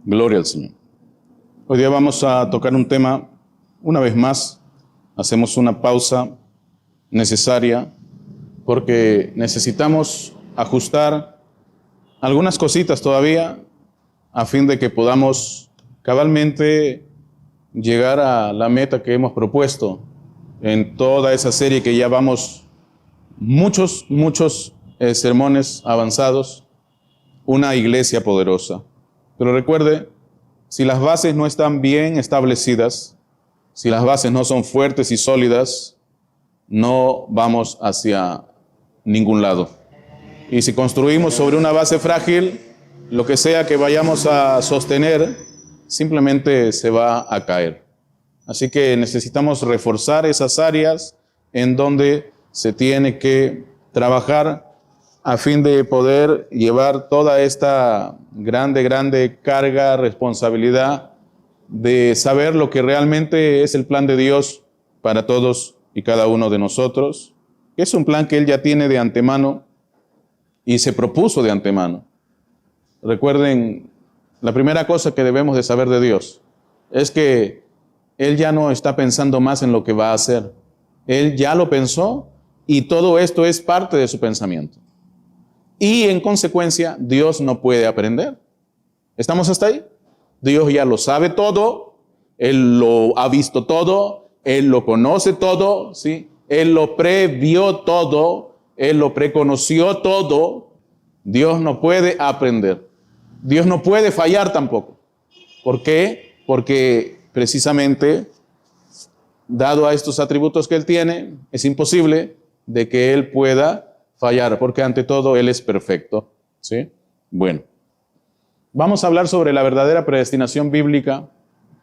Gloria al Señor. Hoy día vamos a tocar un tema, una vez más, hacemos una pausa necesaria porque necesitamos ajustar algunas cositas todavía a fin de que podamos cabalmente llegar a la meta que hemos propuesto en toda esa serie que ya vamos muchos sermones avanzados, una iglesia poderosa. Pero recuerde, si las bases no están bien establecidas, si las bases no son fuertes y sólidas, no vamos hacia ningún lado. Y si construimos sobre una base frágil, lo que sea que vayamos a sostener, simplemente se va a caer. Así que necesitamos reforzar esas áreas en donde se tiene que trabajar a fin de poder llevar toda esta grande carga, responsabilidad de saber lo que realmente es el plan de Dios para todos y cada uno de nosotros. Es un plan que Él ya tiene de antemano y se propuso de antemano. Recuerden, la primera cosa que debemos de saber de Dios es que Él ya no está pensando más en lo que va a hacer. Él ya lo pensó y todo esto es parte de su pensamiento. Y en consecuencia, Dios no puede aprender. ¿Estamos hasta ahí? Dios ya lo sabe todo, Él lo ha visto todo, Él lo conoce todo, ¿sí? Él lo previó todo, Él lo preconoció todo. Dios no puede aprender. Dios no puede fallar tampoco. ¿Por qué? Porque precisamente, dado a estos atributos que Él tiene, es imposible de que Él pueda fallar, porque ante todo Él es perfecto, ¿sí? Bueno, vamos a hablar sobre la verdadera predestinación bíblica,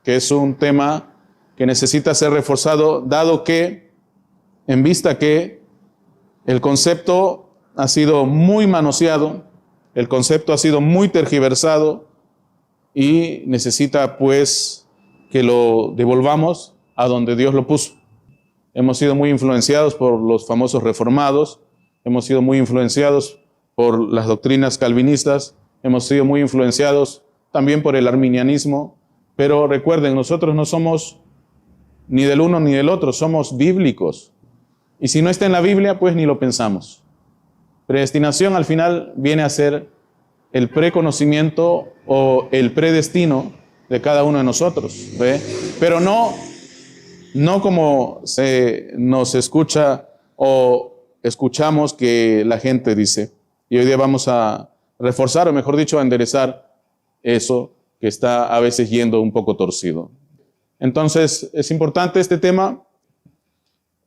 que es un tema que necesita ser reforzado, dado que, en vista que el concepto ha sido muy manoseado, el concepto ha sido muy tergiversado y necesita pues que lo devolvamos a donde Dios lo puso. Hemos sido muy influenciados por los famosos reformados, hemos sido muy influenciados por las doctrinas calvinistas, hemos sido muy influenciados también por el arminianismo, pero recuerden, nosotros no somos ni del uno ni del otro, somos bíblicos. Y si no está en la Biblia, pues ni lo pensamos. Predestinación al final viene a ser el preconocimiento o el predestino de cada uno de nosotros, ¿ve? Pero no como se nos escucha o escuchamos que la gente dice. Y hoy día vamos a reforzar, o mejor dicho, a enderezar eso que está a veces yendo un poco torcido. Entonces, es importante este tema,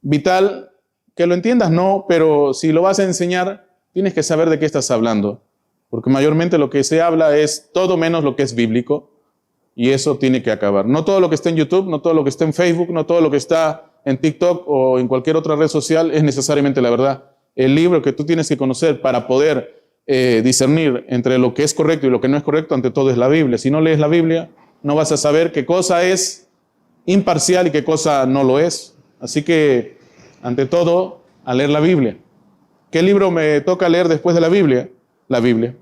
vital, que lo entiendas, no, pero si lo vas a enseñar, tienes que saber de qué estás hablando, porque mayormente lo que se habla es todo menos lo que es bíblico, y eso tiene que acabar. No todo lo que está en YouTube, no todo lo que está en Facebook, no todo lo que está en TikTok o en cualquier otra red social es necesariamente la verdad. El libro que tú tienes que conocer para poder discernir entre lo que es correcto y lo que no es correcto, ante todo es la Biblia. Si no lees la Biblia, no vas a saber qué cosa es imparcial y qué cosa no lo es. Así que, ante todo, a leer la Biblia. ¿Qué libro me toca leer después de la Biblia? La Biblia.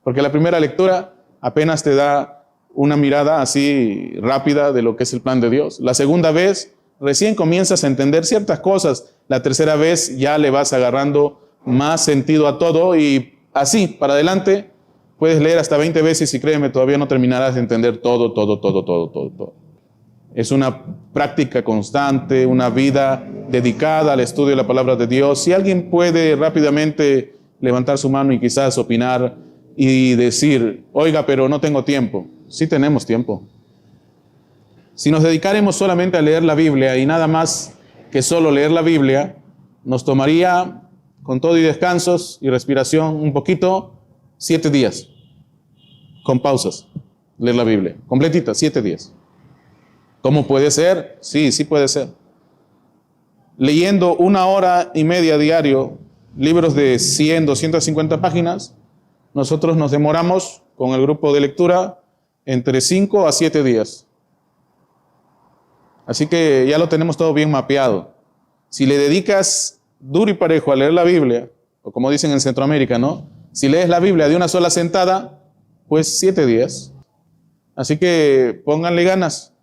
Porque la primera lectura apenas te da una mirada así rápida de lo que es el plan de Dios. La segunda vez, recién comienzas a entender ciertas cosas. La tercera vez ya le vas agarrando más sentido a todo y así, para adelante, puedes leer hasta 20 veces y créeme, todavía no terminarás de entender todo. Es una práctica constante, una vida dedicada al estudio de la palabra de Dios. Si alguien puede rápidamente levantar su mano y quizás opinar y decir, oiga, pero no tengo tiempo. Sí tenemos tiempo. Si nos dedicaremos solamente a leer la Biblia y nada más que solo leer la Biblia, nos tomaría, con todo y descansos y respiración un poquito, 7 días. Con pausas. Leer la Biblia. Completita, 7 días. ¿Cómo puede ser? Sí puede ser. Leyendo 1 hora y media diario, libros de 100, 250 páginas, nosotros nos demoramos con el grupo de lectura entre 5 a 7 días. Así que ya lo tenemos todo bien mapeado. Si le dedicas duro y parejo a leer la Biblia, o como dicen en Centroamérica, ¿no? Si lees la Biblia de una sola sentada, pues 7 días. Así que pónganle ganas.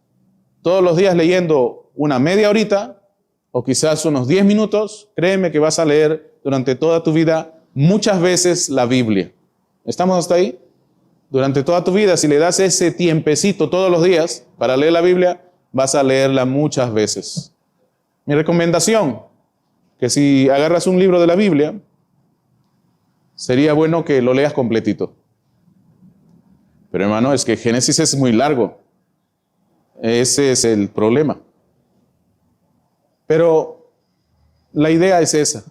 Todos los días leyendo una media horita o quizás unos 10 minutos, créeme que vas a leer durante toda tu vida muchas veces la Biblia. ¿Estamos hasta ahí? Durante toda tu vida, si le das ese tiempecito todos los días para leer la Biblia, vas a leerla muchas veces. Mi recomendación, que si agarras un libro de la Biblia, sería bueno que lo leas completito. Pero hermano, es que Génesis es muy largo. Ese es el problema. Pero la idea es esa,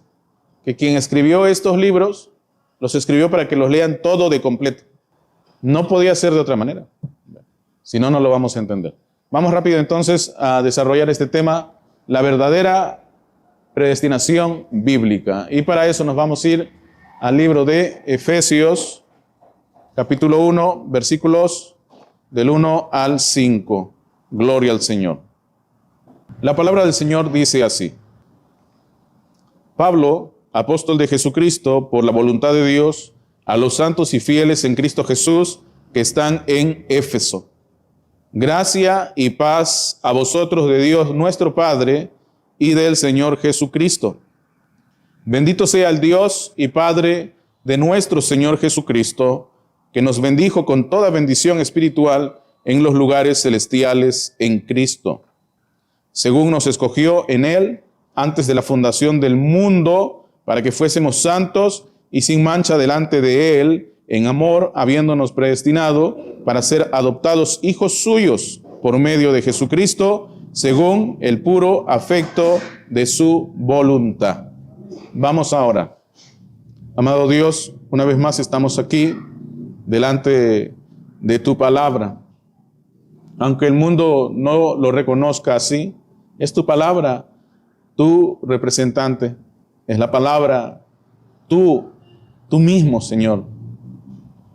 que quien escribió estos libros, los escribió para que los lean todo de completo. No podía ser de otra manera. Si no, no lo vamos a entender. Vamos rápido entonces a desarrollar este tema, la verdadera predestinación bíblica. Y para eso nos vamos a ir al libro de Efesios, capítulo 1, versículos del 1 al 5. Gloria al Señor. La palabra del Señor dice así: Pablo, apóstol de Jesucristo, por la voluntad de Dios, a los santos y fieles en Cristo Jesús que están en Éfeso. Gracia y paz a vosotros de Dios nuestro Padre y del Señor Jesucristo. Bendito sea el Dios y Padre de nuestro Señor Jesucristo, que nos bendijo con toda bendición espiritual en los lugares celestiales en Cristo, según nos escogió en Él antes de la fundación del mundo, para que fuésemos santos y sin mancha delante de Él, en amor, habiéndonos predestinado para ser adoptados hijos suyos por medio de Jesucristo, según el puro afecto de su voluntad. Vamos ahora. Amado Dios, una vez más estamos aquí delante de tu palabra. Aunque el mundo no lo reconozca así, es tu palabra, tu representante, es la palabra, tú mismo, Señor.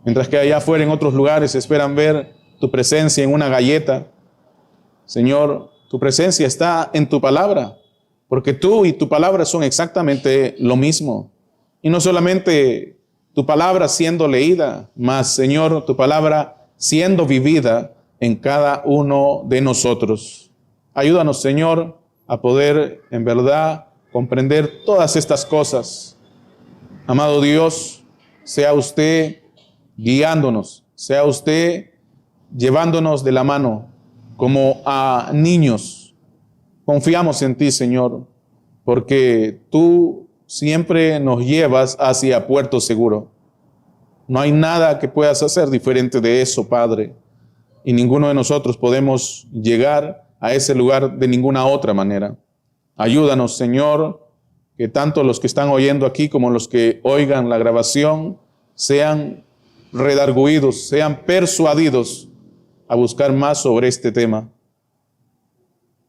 Mientras que allá afuera en otros lugares esperan ver tu presencia en una galleta, Señor, tu presencia está en tu palabra, porque tú y tu palabra son exactamente lo mismo. Y no solamente tu palabra siendo leída, mas, Señor, tu palabra siendo vivida en cada uno de nosotros. Ayúdanos, Señor, a poder en verdad comprender todas estas cosas. Amado Dios, sea usted guiándonos, sea usted llevándonos de la mano como a niños. Confiamos en ti, Señor, porque tú siempre nos llevas hacia puerto seguro. No hay nada que puedas hacer diferente de eso, Padre, y ninguno de nosotros podemos llegar a ese lugar de ninguna otra manera. Ayúdanos, Señor, que tanto los que están oyendo aquí como los que oigan la grabación sean redarguidos, sean persuadidos a buscar más sobre este tema.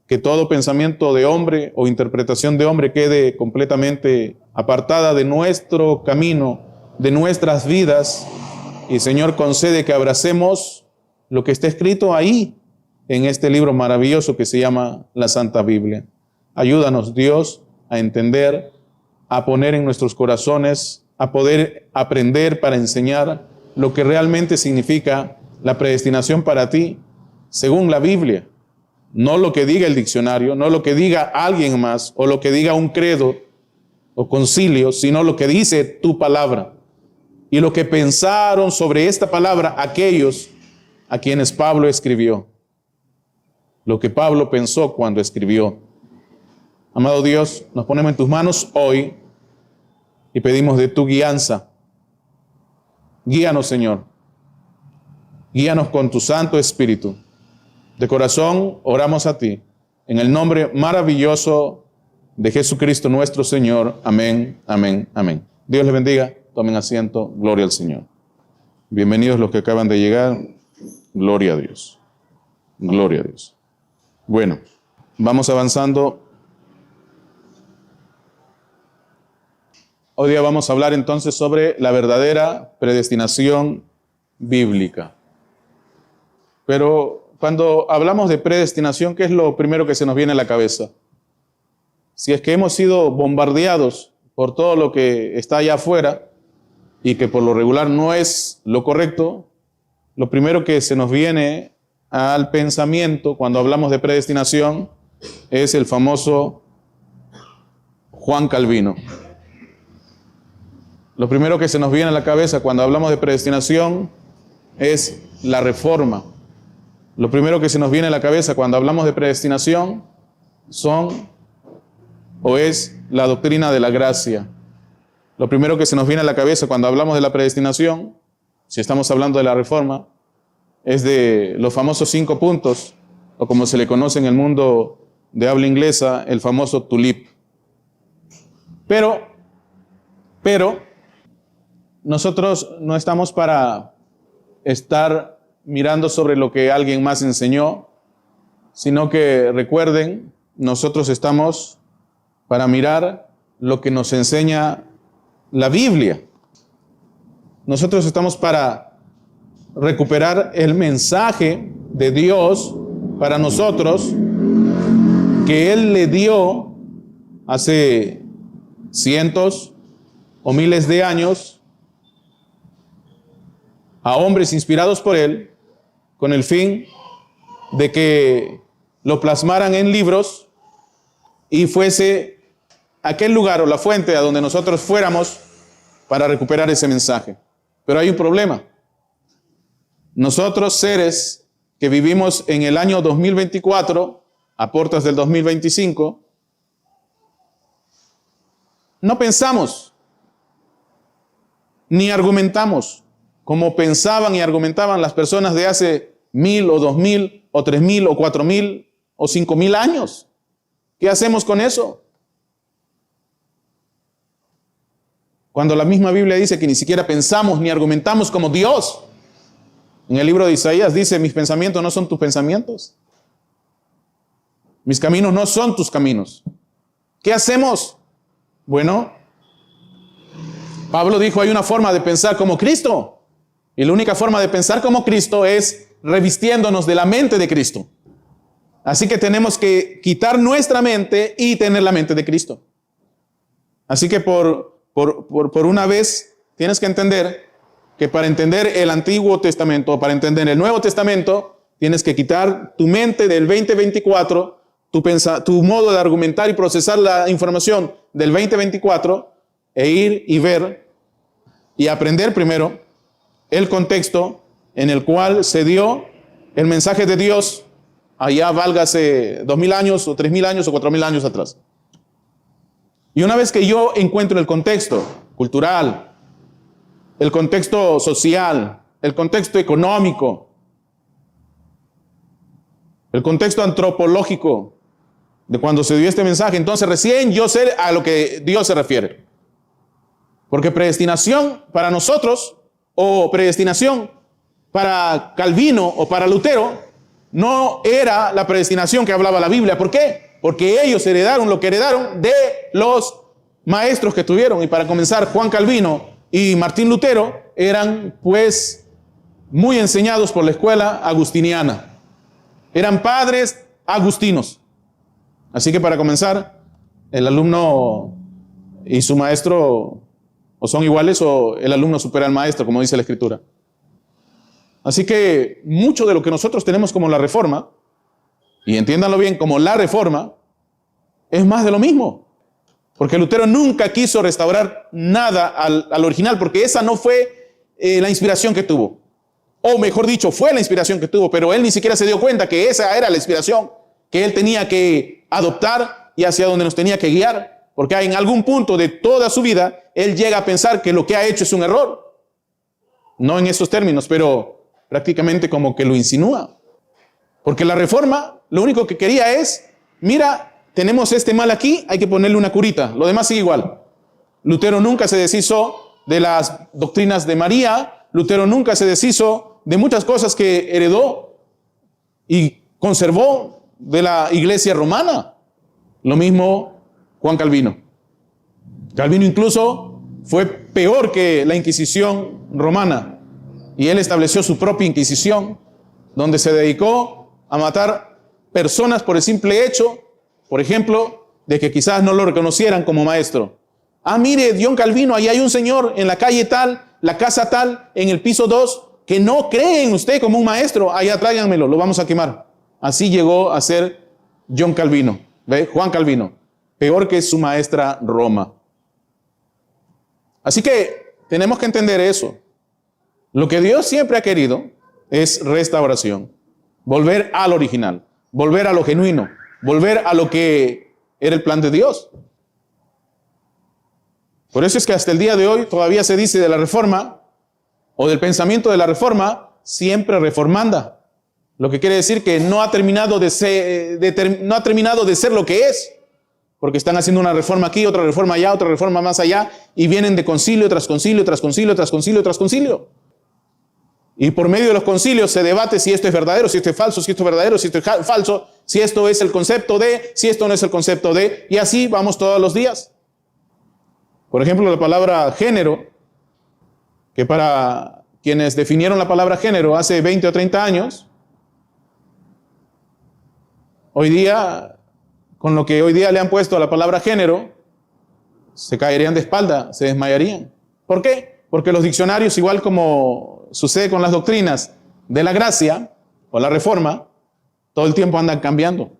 Que todo pensamiento de hombre o interpretación de hombre quede completamente apartada de nuestro camino, de nuestras vidas. Y Señor, concede que abracemos lo que está escrito ahí en este libro maravilloso que se llama la Santa Biblia. Ayúdanos, Dios, a entender, a poner en nuestros corazones, a poder aprender para enseñar lo que realmente significa la predestinación para ti, según la Biblia. No lo que diga el diccionario, no lo que diga alguien más, o lo que diga un credo o concilio, sino lo que dice tu palabra. Y lo que pensaron sobre esta palabra aquellos a quienes Pablo escribió. Lo que Pablo pensó cuando escribió. Amado Dios, nos ponemos en tus manos hoy y pedimos de tu guianza. Guíanos, Señor. Guíanos con tu Santo Espíritu. De corazón oramos a ti, en el nombre maravilloso de Jesucristo nuestro Señor. Amén, amén, amén. Dios les bendiga. Tomen asiento. Gloria al Señor. Bienvenidos los que acaban de llegar. Gloria a Dios. Gloria a Dios. Bueno, vamos avanzando. Hoy día vamos a hablar entonces sobre la verdadera predestinación bíblica. Pero cuando hablamos de predestinación, ¿qué es lo primero que se nos viene a la cabeza? Si es que hemos sido bombardeados por todo lo que está allá afuera y que por lo regular no es lo correcto, lo primero que se nos viene al pensamiento cuando hablamos de predestinación es el famoso Juan Calvino. Lo primero que se nos viene a la cabeza cuando hablamos de predestinación es la Reforma. Lo primero que se nos viene a la cabeza cuando hablamos de predestinación es la doctrina de la gracia. Lo primero que se nos viene a la cabeza cuando hablamos de la predestinación, si estamos hablando de la Reforma, es de los famosos 5 puntos, o como se le conoce en el mundo de habla inglesa, el famoso TULIP. Pero, nosotros no estamos para estar mirando sobre lo que alguien más enseñó, sino que recuerden, nosotros estamos para mirar lo que nos enseña la Biblia. Nosotros estamos para recuperar el mensaje de Dios para nosotros que Él le dio hace cientos o miles de años a hombres inspirados por Él con el fin de que lo plasmaran en libros y fuese aquel lugar o la fuente a donde nosotros fuéramos para recuperar ese mensaje. Pero hay un problema. Nosotros, seres que vivimos en el año 2024, a puertas del 2025, no pensamos ni argumentamos como pensaban y argumentaban las personas de hace 1000 o 2000 o 3000 o 4000 o 5000 años. ¿Qué hacemos con eso? Cuando la misma Biblia dice que ni siquiera pensamos ni argumentamos como Dios. En el libro de Isaías dice, mis pensamientos no son tus pensamientos. Mis caminos no son tus caminos. ¿Qué hacemos? Bueno, Pablo dijo, hay una forma de pensar como Cristo. Y la única forma de pensar como Cristo es revistiéndonos de la mente de Cristo. Así que tenemos que quitar nuestra mente y tener la mente de Cristo. Así que por una vez tienes que entender que para entender el Antiguo Testamento, para entender el Nuevo Testamento, tienes que quitar tu mente del 2024, tu modo de argumentar y procesar la información del 2024 e ir y ver y aprender primero el contexto en el cual se dio el mensaje de Dios allá válgase 2000 años o 3000 años o 4000 años atrás. Y una vez que yo encuentro el contexto cultural, el contexto social, el contexto económico, el contexto antropológico de cuando se dio este mensaje, entonces recién yo sé a lo que Dios se refiere. Porque predestinación para nosotros, o predestinación para Calvino o para Lutero, no era la predestinación que hablaba la Biblia. ¿Por qué? Porque ellos heredaron lo que heredaron de los maestros que tuvieron. Y para comenzar, Juan Calvino y Martín Lutero eran pues muy enseñados por la escuela agustiniana. Eran padres agustinos. Así que para comenzar, el alumno y su maestro o son iguales o el alumno supera al maestro, como dice la Escritura. Así que mucho de lo que nosotros tenemos como la Reforma, y entiéndanlo bien, como la Reforma, es más de lo mismo. Porque Lutero nunca quiso restaurar nada al original, porque esa no fue la inspiración que tuvo. O mejor dicho, fue la inspiración que tuvo, pero él ni siquiera se dio cuenta que esa era la inspiración que él tenía que adoptar y hacia donde nos tenía que guiar. Porque en algún punto de toda su vida, él llega a pensar que lo que ha hecho es un error. No en esos términos, pero prácticamente como que lo insinúa. Porque la Reforma, lo único que quería es, mira, tenemos este mal aquí, hay que ponerle una curita. Lo demás sigue igual. Lutero nunca se deshizo de las doctrinas de María. Lutero nunca se deshizo de muchas cosas que heredó y conservó de la iglesia romana. Lo mismo Juan Calvino. Calvino incluso fue peor que la Inquisición romana. Y él estableció su propia Inquisición, donde se dedicó a matar personas por el simple hecho, por ejemplo, de que quizás no lo reconocieran como maestro. Ah, mire, John Calvino, ahí hay un señor en la calle tal, la casa tal, en el piso 2, que no cree en usted como un maestro, allá tráiganmelo, lo vamos a quemar. Así llegó a ser John Calvino, ¿ve? Juan Calvino, peor que su maestra Roma. Así que tenemos que entender eso. Lo que Dios siempre ha querido es restauración, volver al original, volver a lo genuino, volver a lo que era el plan de Dios. Por eso es que hasta el día de hoy todavía se dice de la reforma o del pensamiento de la reforma, siempre reformanda. Lo que quiere decir que no ha terminado de ser lo que es. Porque están haciendo una reforma aquí, otra reforma allá, otra reforma más allá, y vienen de concilio tras concilio, tras concilio, tras concilio, tras concilio. Y por medio de los concilios se debate si esto es verdadero, si esto es falso, si esto es verdadero, si esto es falso, si esto es el concepto de, si esto no es el concepto de, y así vamos todos los días. Por ejemplo, la palabra género, que para quienes definieron la palabra género hace 20 o 30 años, hoy día, con lo que hoy día le han puesto a la palabra género, se caerían de espalda, se desmayarían. ¿Por qué? Porque los diccionarios, igual como sucede con las doctrinas de la gracia o la reforma, todo el tiempo andan cambiando.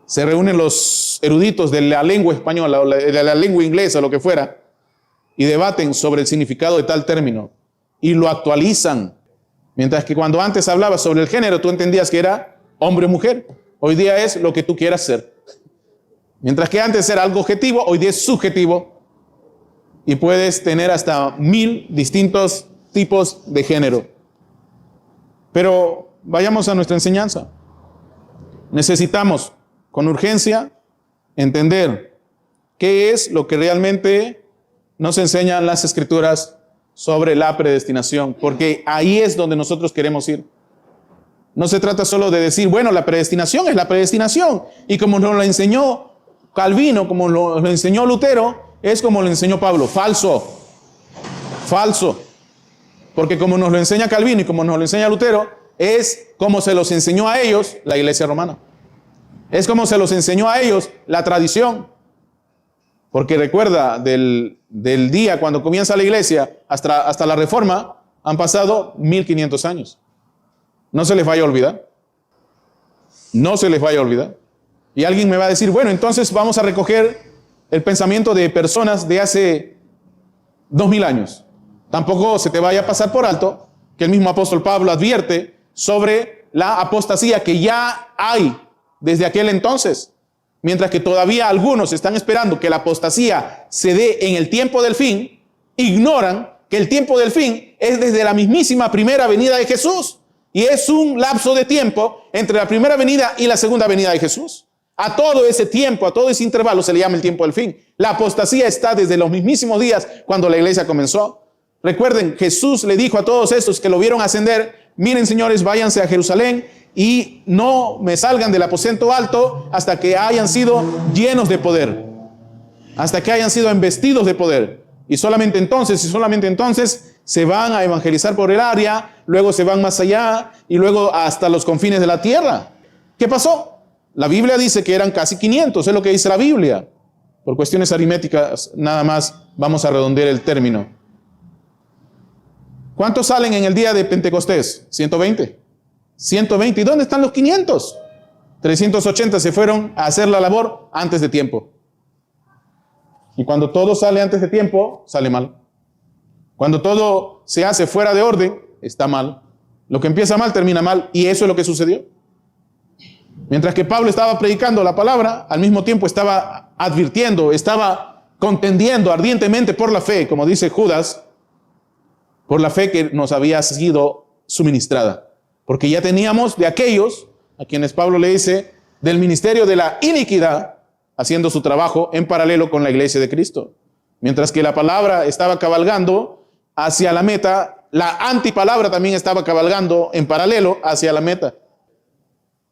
Se reúnen los eruditos de la lengua española o de la lengua inglesa o lo que fuera y debaten sobre el significado de tal término y lo actualizan. Mientras que cuando antes hablabas sobre el género, tú entendías que era hombre o mujer. Hoy día es lo que tú quieras ser. Mientras que antes era algo objetivo, hoy día es subjetivo. Y puedes tener hasta 1000 distintos tipos de género. Pero vayamos a nuestra enseñanza. Necesitamos con urgencia entender qué es lo que realmente nos enseñan las Escrituras sobre la predestinación, porque ahí es donde nosotros queremos ir. No se trata solo de decir, bueno, la predestinación es la predestinación, y como nos lo enseñó Calvino, como lo enseñó Lutero, es como lo enseñó Pablo. Falso, falso, porque como nos lo enseña Calvino y como nos lo enseña Lutero, es como se los enseñó a ellos la Iglesia romana. Es como se los enseñó a ellos la tradición. Porque recuerda, del día cuando comienza la Iglesia hasta la Reforma, han pasado 1500 años. No se les vaya a olvidar. No se les vaya a olvidar. Y alguien me va a decir, bueno, entonces vamos a recoger el pensamiento de personas de hace 2000 años. Tampoco se te vaya a pasar por alto que el mismo apóstol Pablo advierte sobre la apostasía que ya hay desde aquel entonces. Mientras que todavía algunos están esperando que la apostasía se dé en el tiempo del fin, ignoran que el tiempo del fin es desde la mismísima primera venida de Jesús. Y es un lapso de tiempo entre la primera venida y la segunda venida de Jesús. A todo ese tiempo, a todo ese intervalo se le llama el tiempo del fin. La apostasía está desde los mismísimos días cuando la iglesia comenzó. Recuerden, Jesús le dijo a todos estos que lo vieron ascender, miren señores, váyanse a Jerusalén y no me salgan del aposento alto hasta que hayan sido llenos de poder, hasta que hayan sido embestidos de poder. Y solamente entonces se van a evangelizar por el área, luego se van más allá y luego hasta los confines de la tierra. ¿Qué pasó? La Biblia dice que eran casi 500, es lo que dice la Biblia. Por cuestiones aritméticas nada más vamos a redondear el término. ¿Cuántos salen en el día de Pentecostés? 120. 120. ¿Y dónde están los 500? 380 se fueron a hacer la labor antes de tiempo. Y cuando todo sale antes de tiempo, sale mal. Cuando todo se hace fuera de orden, está mal. Lo que empieza mal, termina mal. Y eso es lo que sucedió. Mientras que Pablo estaba predicando la palabra, al mismo tiempo estaba advirtiendo, estaba contendiendo ardientemente por la fe, como dice Judas, por la fe que nos había sido suministrada. Porque ya teníamos de aquellos a quienes Pablo le dice del ministerio de la iniquidad, haciendo su trabajo en paralelo con la iglesia de Cristo. Mientras que la palabra estaba cabalgando hacia la meta, la antipalabra también estaba cabalgando en paralelo hacia la meta.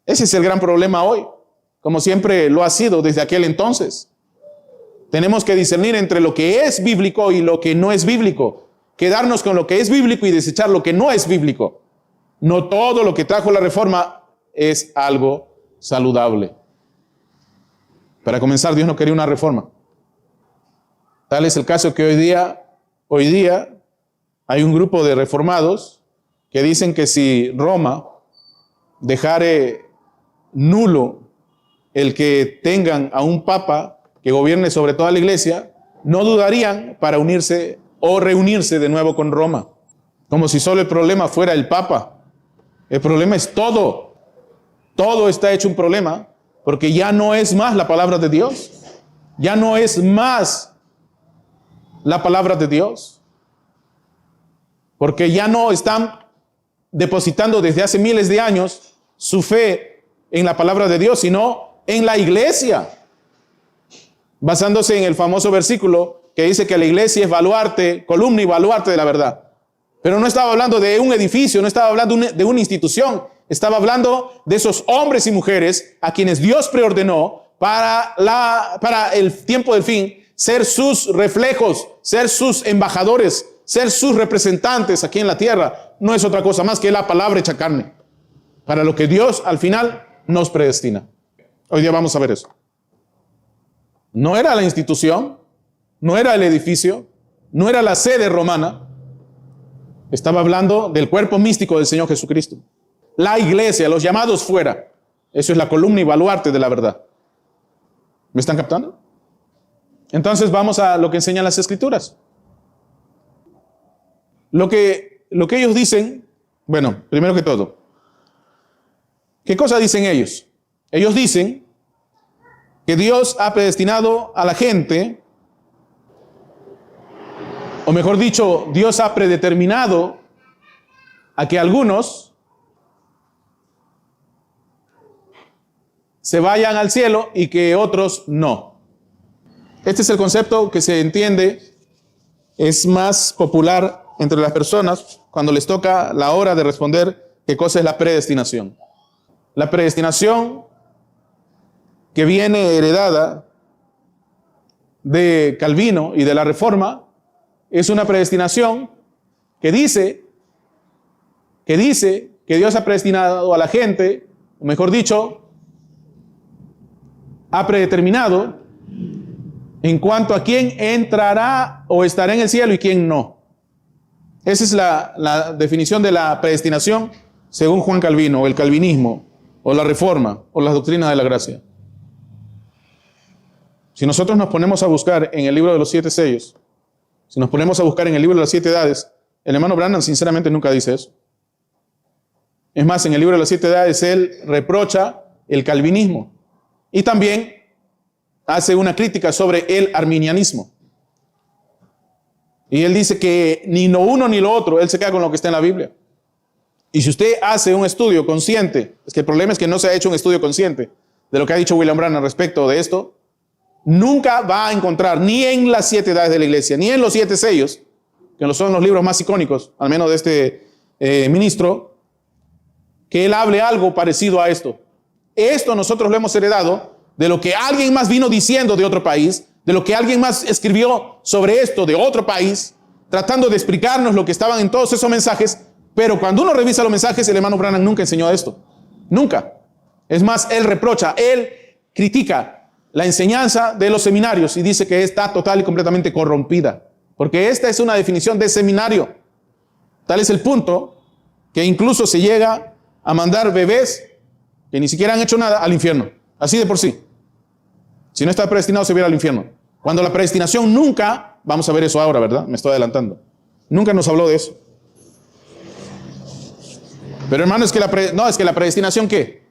Ese es el gran problema hoy, como siempre lo ha sido desde aquel entonces. Tenemos que discernir entre lo que es bíblico y lo que no es bíblico. Quedarnos con lo que es bíblico y desechar lo que no es bíblico. No todo lo que trajo la reforma es algo saludable. Para comenzar, Dios no quería una reforma. Tal es el caso que hoy día hay un grupo de reformados que dicen que si Roma dejare nulo el que tengan a un papa que gobierne sobre toda la iglesia, no dudarían para unirse o reunirse de nuevo con Roma. Como si solo el problema fuera el papa. El problema es todo. Todo está hecho un problema porque ya no es más la palabra de Dios. Ya no es más la palabra de Dios. Porque ya no están depositando desde hace miles de años su fe en la palabra de Dios, sino en la iglesia. Basándose en el famoso versículo que dice que la iglesia es baluarte, columna y baluarte de la verdad. Pero no estaba hablando de un edificio, no estaba hablando de una institución. Estaba hablando de esos hombres y mujeres a quienes Dios preordenó para el tiempo del fin, ser sus reflejos, ser sus embajadores, ser sus representantes aquí en la tierra. No es otra cosa más que la palabra hecha carne, para lo que Dios al final nos predestina. Hoy día vamos a ver eso. No era la institución, no era el edificio, no era la sede romana. Estaba hablando del cuerpo místico del Señor Jesucristo. La iglesia, los llamados fuera. Eso es la columna y baluarte de la verdad. ¿Me están captando? Entonces vamos a lo que enseñan las Escrituras. Lo que ellos dicen, bueno, primero que todo, ¿qué cosa dicen ellos? Ellos dicen que Dios ha predestinado a la gente, o mejor dicho, Dios ha predeterminado a que algunos se vayan al cielo y que otros no. Este es el concepto que se entiende, es más popular entre las personas cuando les toca la hora de responder qué cosa es la predestinación. La predestinación que viene heredada de Calvino y de la Reforma es una predestinación que dice que Dios ha predestinado a la gente, o mejor dicho, ha predeterminado en cuanto a quién entrará o estará en el cielo y quién no. Esa es la definición de la predestinación según Juan Calvino, o el calvinismo, o la Reforma, o las doctrinas de la gracia. Si nosotros nos ponemos a buscar en el libro de los 7 sellos, si nos ponemos a buscar en el libro de las 7 edades, el hermano Branham sinceramente nunca dice eso. Es más, en el libro de las 7 edades él reprocha el calvinismo y también hace una crítica sobre el arminianismo. Y él dice que ni lo uno ni lo otro, él se queda con lo que está en la Biblia. Y si usted hace un estudio consciente, es que el problema es que no se ha hecho un estudio consciente de lo que ha dicho William Branham respecto de esto, nunca va a encontrar ni en las 7 edades de la iglesia, ni en los 7 sellos, que son los libros más icónicos, al menos de este ministro, que él hable algo parecido a esto. Esto nosotros lo hemos heredado de lo que alguien más vino diciendo de otro país, de lo que alguien más escribió sobre esto de otro país, tratando de explicarnos lo que estaban en todos esos mensajes, pero cuando uno revisa los mensajes, el hermano Branham nunca enseñó esto. Nunca. Es más, él reprocha, él critica la enseñanza de los seminarios y dice que está total y completamente corrompida, porque esta es una definición de seminario. Tal es el punto que incluso se llega a mandar bebés que ni siquiera han hecho nada al infierno, así de por sí. Si no está predestinado, se va a ir al infierno. Cuando la predestinación nunca, vamos a ver eso ahora, ¿verdad? Me estoy adelantando. Nunca nos habló de eso. Pero hermano, es que la predestinación, ¿qué?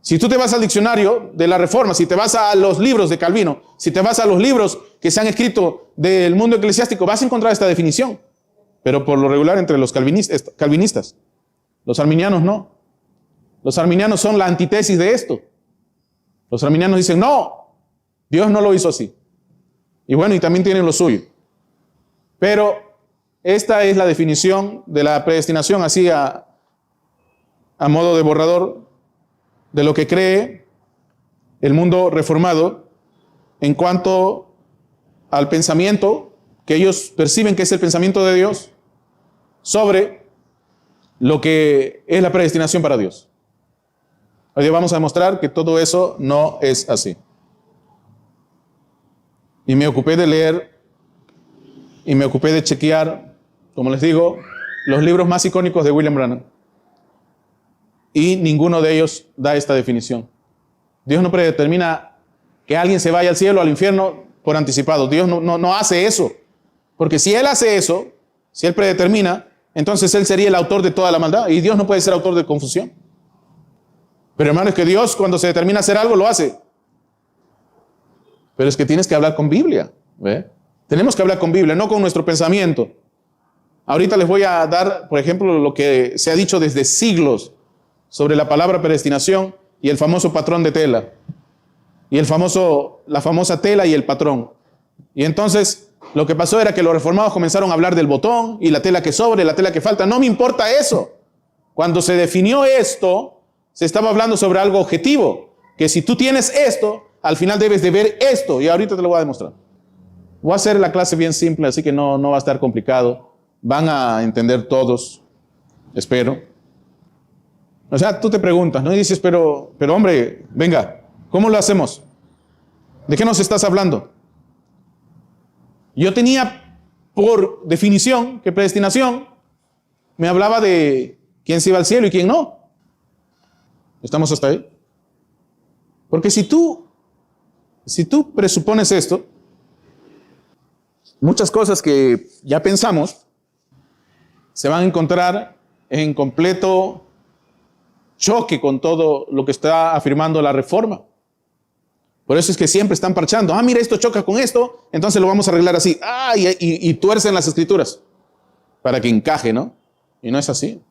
Si tú te vas al diccionario de la Reforma, si te vas a los libros de Calvino, si te vas a los libros que se han escrito del mundo eclesiástico, vas a encontrar esta definición. Pero por lo regular entre los calvinistas. Los arminianos no. Los arminianos son la antítesis de esto. Los arminianos dicen, no, Dios no lo hizo así. Y bueno, y también tienen lo suyo. Pero esta es la definición de la predestinación, así a modo de borrador, de lo que cree el mundo reformado en cuanto al pensamiento que ellos perciben que es el pensamiento de Dios sobre lo que es la predestinación para Dios. Hoy vamos a demostrar que todo eso no es así. Y me ocupé de leer y me ocupé de chequear, como les digo, los libros más icónicos de William Branham. Y ninguno de ellos da esta definición. Dios no predetermina que alguien se vaya al cielo o al infierno por anticipado. Dios no hace eso. Porque si Él hace eso, si Él predetermina, entonces Él sería el autor de toda la maldad. Y Dios no puede ser autor de confusión. Pero hermano, es que Dios cuando se determina hacer algo, lo hace. Pero es que tienes que hablar con Biblia. ¿Ve? Tenemos que hablar con Biblia, no con nuestro pensamiento. Ahorita les voy a dar, por ejemplo, lo que se ha dicho desde siglos sobre la palabra predestinación y el famoso patrón de tela. Y la famosa tela y el patrón. Y entonces, lo que pasó era que los reformados comenzaron a hablar del botón y la tela que sobra y la tela que falta. No me importa eso. Cuando se definió esto, se estaba hablando sobre algo objetivo. Que si tú tienes esto, al final debes de ver esto. Y ahorita te lo voy a demostrar. Voy a hacer la clase bien simple, así que no va a estar complicado. Van a entender todos, espero. O sea, tú te preguntas, ¿no? Y dices, pero hombre, venga, ¿cómo lo hacemos? ¿De qué nos estás hablando? Yo tenía por definición que predestinación me hablaba de quién se iba al cielo y quién no. ¿Estamos hasta ahí? Porque si tú presupones esto, muchas cosas que ya pensamos se van a encontrar en completo choque con todo lo que está afirmando la Reforma. Por eso es que siempre están parchando. Mira, esto choca con esto, entonces lo vamos a arreglar así. Y tuercen las escrituras para que encaje, ¿no? Y no es así.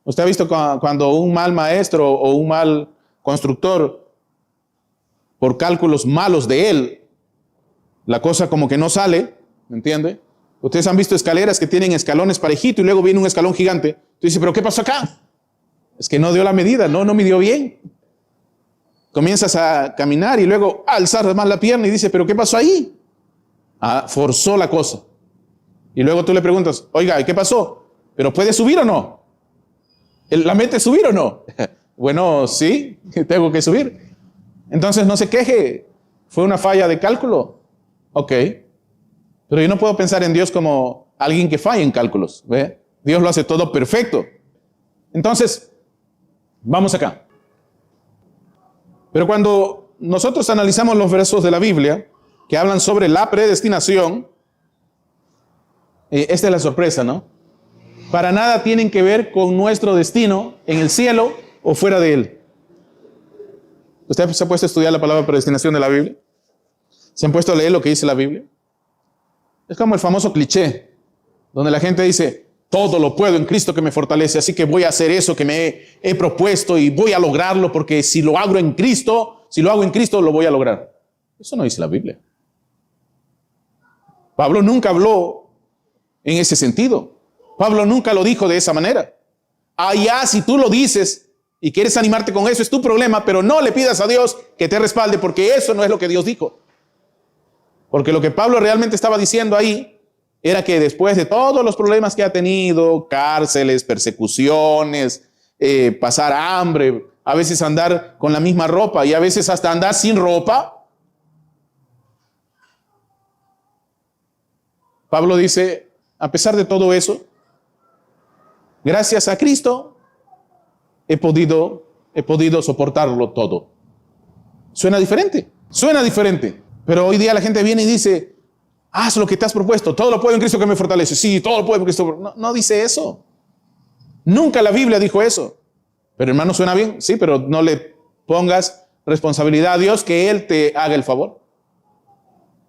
Usted ha visto cuando un mal maestro o un mal constructor, por cálculos malos de él, la cosa como que no sale, ¿me entiende? Ustedes han visto escaleras que tienen escalones parejitos y luego viene un escalón gigante. Tú dices, ¿pero qué pasó acá? Es que no dio la medida, no midió bien. Comienzas a caminar y luego alzar más la pierna y dice, ¿pero qué pasó ahí? Forzó la cosa. Y luego tú le preguntas, oiga, ¿y qué pasó? ¿Pero puede subir o no? ¿La mete subir o no? Bueno, sí, tengo que subir. Entonces no se queje, fue una falla de cálculo. Ok, pero yo no puedo pensar en Dios como alguien que falla en cálculos. ¿Ve? Dios lo hace todo perfecto. Entonces, vamos acá. Pero cuando nosotros analizamos los versos de la Biblia que hablan sobre la predestinación, esta es la sorpresa, ¿no? Para nada tienen que ver con nuestro destino en el cielo o fuera de él. ¿Usted se ha puesto a estudiar la palabra predestinación de la Biblia? ¿Se han puesto a leer lo que dice la Biblia? Es como el famoso cliché, donde la gente dice, todo lo puedo en Cristo que me fortalece, así que voy a hacer eso que me he propuesto y voy a lograrlo, porque si lo hago en Cristo, lo voy a lograr. Eso no dice la Biblia. Pablo nunca habló en ese sentido. Pablo nunca lo dijo de esa manera. Ya si tú lo dices y quieres animarte con eso, es tu problema, pero no le pidas a Dios que te respalde, porque eso no es lo que Dios dijo. Porque lo que Pablo realmente estaba diciendo ahí era que después de todos los problemas que ha tenido, cárceles, persecuciones, pasar hambre, a veces andar con la misma ropa y a veces hasta andar sin ropa, Pablo dice, a pesar de todo eso, gracias a Cristo he podido soportarlo todo. Suena diferente, pero hoy día la gente viene y dice, haz lo que te has propuesto, todo lo puedo en Cristo que me fortalece. Sí, todo lo puedo en Cristo. No dice eso. Nunca la Biblia dijo eso. Pero hermano, ¿suena bien? Sí, pero no le pongas responsabilidad a Dios que Él te haga el favor.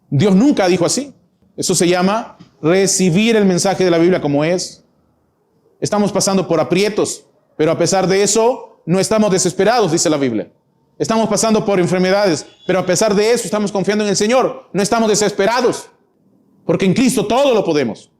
Dios nunca dijo así. Eso se llama recibir el mensaje de la Biblia como es. Estamos pasando por aprietos, pero a pesar de eso, no estamos desesperados, dice la Biblia. Estamos pasando por enfermedades, pero a pesar de eso estamos confiando en el Señor. No estamos desesperados, porque en Cristo todo lo podemos.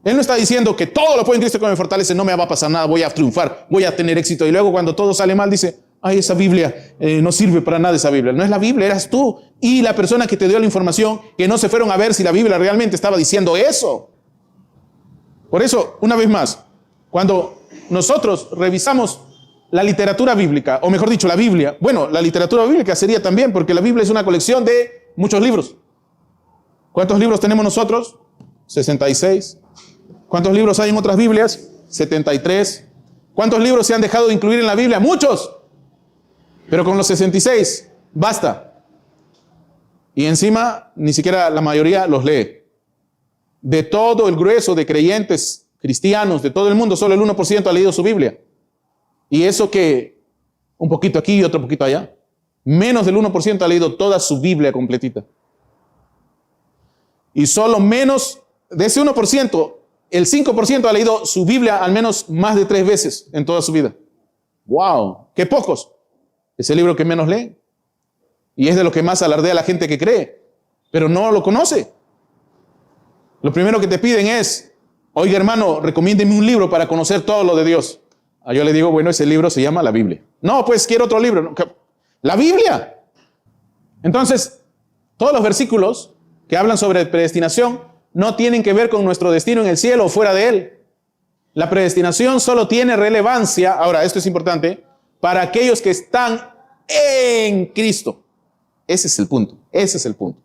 Él no está diciendo que todo lo puedo en Cristo que me fortalece, no me va a pasar nada, voy a triunfar, voy a tener éxito. Y luego cuando todo sale mal dice, esa Biblia no sirve para nada esa Biblia. No es la Biblia, eras tú y la persona que te dio la información, que no se fueron a ver si la Biblia realmente estaba diciendo eso. Por eso, una vez más, cuando nosotros revisamos la literatura bíblica, o mejor dicho, la Biblia, bueno, la literatura bíblica sería también, porque la Biblia es una colección de muchos libros. ¿Cuántos libros tenemos nosotros? 66. ¿Cuántos libros hay en otras Biblias? 73. ¿Cuántos libros se han dejado de incluir en la Biblia? Muchos. Pero con los 66, basta. Y encima, ni siquiera la mayoría los lee. De todo el grueso de creyentes cristianos de todo el mundo, solo el 1% ha leído su Biblia. Y eso que un poquito aquí y otro poquito allá. Menos del 1% ha leído toda su Biblia completita. Y solo menos de ese 1%, el 5% ha leído su Biblia al menos más de 3 veces en toda su vida. ¡Wow! ¡Qué pocos! Es el libro que menos lee. Y es de lo que más alardea la gente que cree, pero no lo conoce. Lo primero que te piden es, oiga hermano, recomiéndeme un libro para conocer todo lo de Dios. Yo le digo, bueno, ese libro se llama la Biblia. No, pues quiero otro libro. La Biblia. Entonces, todos los versículos que hablan sobre predestinación no tienen que ver con nuestro destino en el cielo o fuera de él. La predestinación solo tiene relevancia, ahora esto es importante, para aquellos que están en Cristo. Ese es el punto, ese es el punto.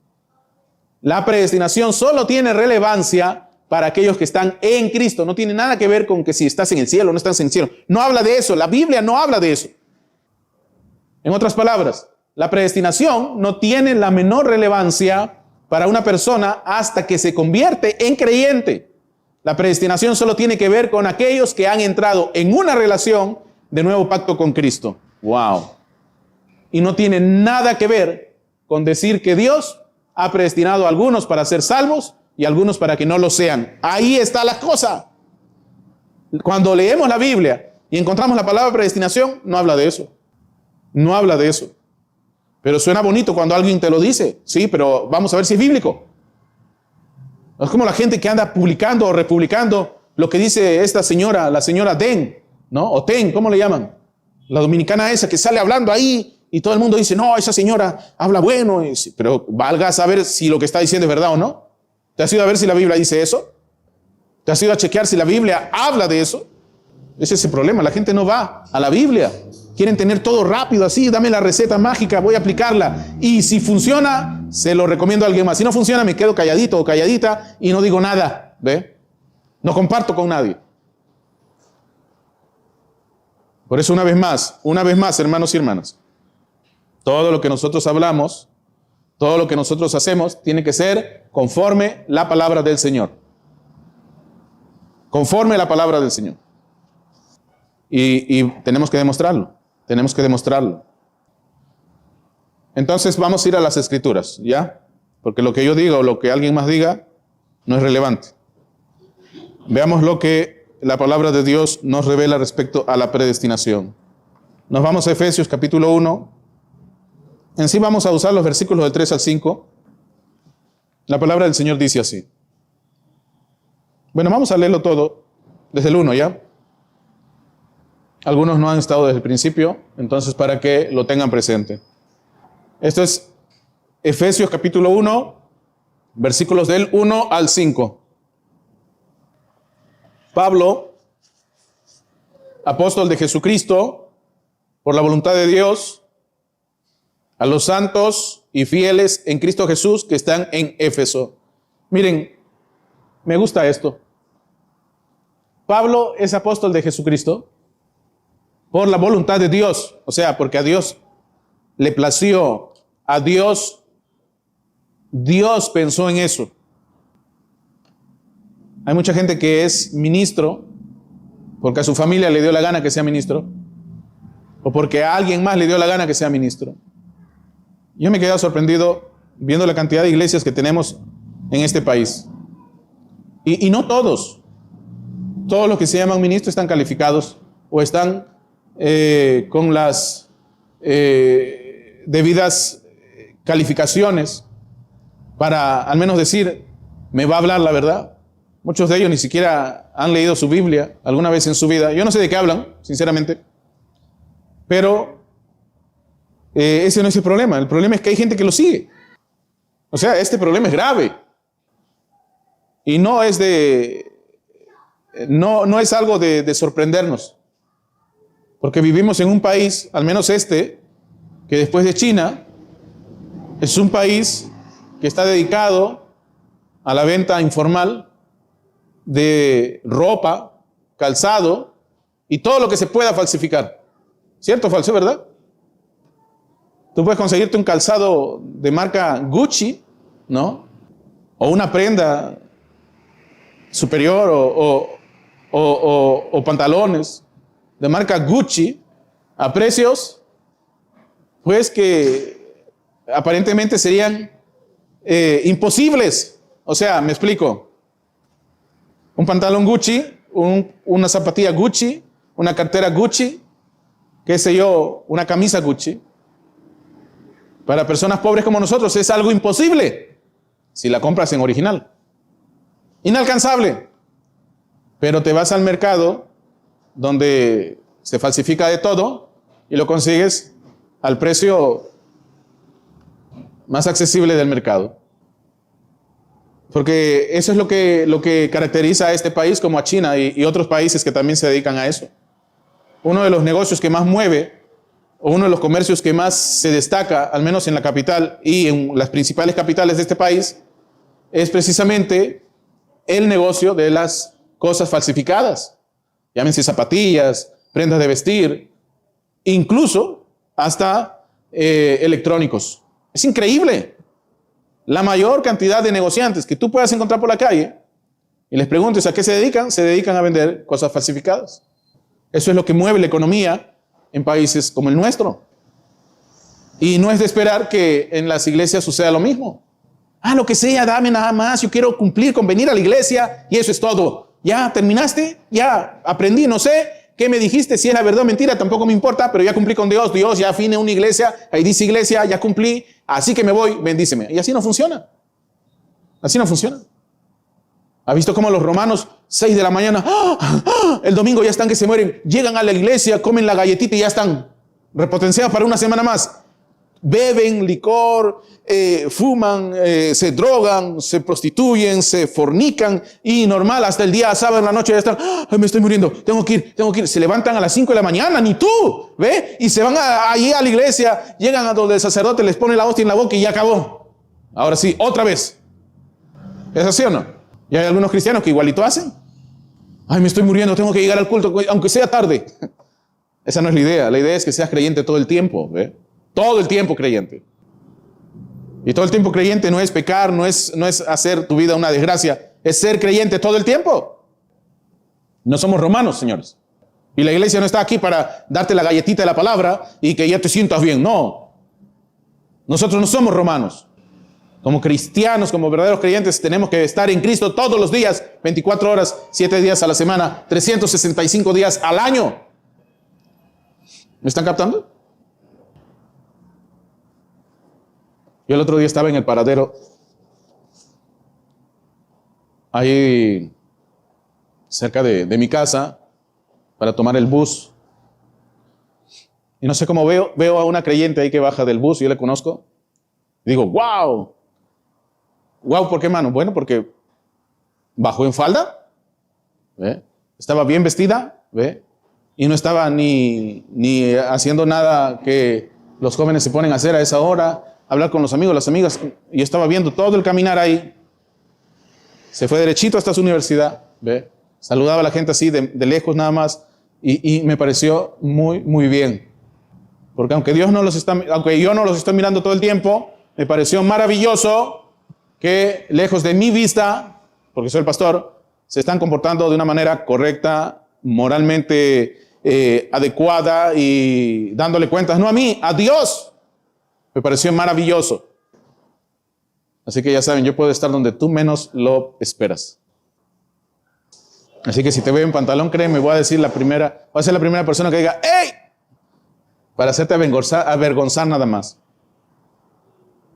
La predestinación solo tiene relevancia para aquellos que están en Cristo. No tiene nada que ver con que si estás en el cielo o no estás en el cielo. No habla de eso, la Biblia no habla de eso. En otras palabras, la predestinación no tiene la menor relevancia para una persona hasta que se convierte en creyente. La predestinación solo tiene que ver con aquellos que han entrado en una relación de nuevo pacto con Cristo. ¡Wow! Y no tiene nada que ver con decir que Dios ha predestinado a algunos para ser salvos y a algunos para que no lo sean. Ahí está la cosa. Cuando leemos la Biblia y encontramos la palabra predestinación, no habla de eso. No habla de eso. Pero suena bonito cuando alguien te lo dice. Sí, pero vamos a ver si es bíblico. Es como la gente que anda publicando o republicando lo que dice esta señora, la señora Den, ¿no? O Ten, ¿cómo le llaman? La dominicana esa que sale hablando ahí y todo el mundo dice, no, esa señora habla bueno. Pero valga saber si lo que está diciendo es verdad o no. ¿Te has ido a ver si la Biblia dice eso? ¿Te has ido a chequear si la Biblia habla de eso? Ese es el problema. La gente no va a la Biblia. Quieren tener todo rápido, así, dame la receta mágica, voy a aplicarla. Y si funciona, se lo recomiendo a alguien más. Si no funciona, me quedo calladito o calladita y no digo nada. ¿Ve? No comparto con nadie. Por eso una vez más, hermanos y hermanas, todo lo que nosotros hablamos, todo lo que nosotros hacemos, tiene que ser conforme la palabra del Señor. Conforme la palabra del Señor. Y tenemos que demostrarlo. Tenemos que demostrarlo. Entonces vamos a ir a las Escrituras, ¿ya? Porque lo que yo diga o lo que alguien más diga no es relevante. Veamos lo que la palabra de Dios nos revela respecto a la predestinación. Nos vamos a Efesios capítulo 1. En sí vamos a usar los versículos del 3 al 5. La palabra del Señor dice así. Bueno, vamos a leerlo todo desde el 1, ¿ya? Algunos no han estado desde el principio, entonces para que lo tengan presente. Esto es Efesios capítulo 1, versículos del 1 al 5. Pablo, apóstol de Jesucristo, por la voluntad de Dios, a los santos y fieles en Cristo Jesús que están en Éfeso. Miren, me gusta esto. Pablo es apóstol de Jesucristo por la voluntad de Dios, o sea, porque a Dios le plació, a Dios pensó en eso. Hay mucha gente que es ministro porque a su familia le dio la gana que sea ministro o porque a alguien más le dio la gana que sea ministro. Yo me he quedado sorprendido viendo la cantidad de iglesias que tenemos en este país. Y no todos los que se llaman ministros están calificados o están con las debidas calificaciones para al menos decir, me va a hablar la verdad. Muchos de ellos ni siquiera han leído su Biblia alguna vez en su vida. Yo no sé de qué hablan, sinceramente, pero ese no es el problema. El problema es que hay gente que lo sigue. O sea, este problema es grave y no es no es algo de sorprendernos. Porque vivimos en un país, al menos que después de China, es un país que está dedicado a la venta informal de ropa, calzado y todo lo que se pueda falsificar. ¿Cierto o falso, verdad? Tú puedes conseguirte un calzado de marca Gucci, ¿no? O una prenda superior o pantalones de marca Gucci a precios, pues que aparentemente serían imposibles. O sea, me explico. Un pantalón Gucci, una zapatilla Gucci, una cartera Gucci, qué sé yo, una camisa Gucci. Para personas pobres como nosotros es algo imposible si la compras en original. Inalcanzable. Pero te vas al mercado donde se falsifica de todo y lo consigues al precio más accesible del mercado. Porque eso es lo que caracteriza a este país como a China y otros países que también se dedican a eso. Uno de los negocios que más mueve, o uno de los comercios que más se destaca, al menos en la capital y en las principales capitales de este país, es precisamente el negocio de las cosas falsificadas. Llámense zapatillas, prendas de vestir, incluso hasta electrónicos. Es increíble la mayor cantidad de negociantes que tú puedas encontrar por la calle y les preguntes a qué se dedican a vender cosas falsificadas. Eso es lo que mueve la economía en países como el nuestro. Y no es de esperar que en las iglesias suceda lo mismo. Lo que sea, dame nada más, yo quiero cumplir con venir a la iglesia y eso es todo. ¿Ya terminaste? Ya aprendí, no sé qué me dijiste, si es la verdad o mentira, tampoco me importa, pero ya cumplí con Dios. Dios, ya afiné una iglesia, ahí dice iglesia, ya cumplí, así que me voy, bendíceme. Y así no funciona. Así no funciona. ¿Ha visto cómo los romanos, 6 de la mañana, el domingo ya están que se mueren, llegan a la iglesia, comen la galletita y ya están repotenciados para una semana más? Beben licor, fuman, se drogan, se prostituyen, se fornican y normal, hasta el día sábado en la noche ya están, me estoy muriendo, tengo que ir. Se levantan a las 5 de la mañana, ni tú, ¿ve? Y se van allí a la iglesia, llegan a donde el sacerdote les pone la hostia en la boca y ya acabó. Ahora sí, otra vez. ¿Es así o no? Y hay algunos cristianos que igualito hacen. Me estoy muriendo, tengo que llegar al culto, aunque sea tarde. Esa no es la idea. La idea es que seas creyente todo el tiempo, ¿ve? Todo el tiempo creyente. Y todo el tiempo creyente no es pecar, no es hacer tu vida una desgracia, es ser creyente todo el tiempo. No somos romanos, señores. Y la iglesia no está aquí para darte la galletita de la palabra y que ya te sientas bien. No. Nosotros no somos romanos. Como cristianos, como verdaderos creyentes, tenemos que estar en Cristo todos los días, 24 horas, 7 días a la semana, 365 días al año. ¿Me están captando? Yo el otro día estaba en el paradero, ahí cerca de mi casa, para tomar el bus. Y no sé cómo veo a una creyente ahí que baja del bus, yo le conozco. Y digo, wow. Wow, ¿por qué, mano? Bueno, porque bajó en falda, ¿ve? Estaba bien vestida, ¿ve? Y no estaba ni haciendo nada que los jóvenes se ponen a hacer a esa hora, hablar con los amigos, las amigas. Y estaba viendo todo el caminar ahí. Se fue derechito hasta su universidad, ¿ve? Saludaba a la gente así de lejos nada más. Y me pareció muy, muy bien. Porque aunque yo no los estoy mirando todo el tiempo, me pareció maravilloso que lejos de mi vista, porque soy el pastor, se están comportando de una manera correcta, moralmente adecuada y dándole cuentas, no a mí, a Dios. Me pareció maravilloso. Así que ya saben, yo puedo estar donde tú menos lo esperas. Así que si te veo en pantalón, créeme, voy a ser la primera persona que diga, ¡hey! Para hacerte avergonzar nada más.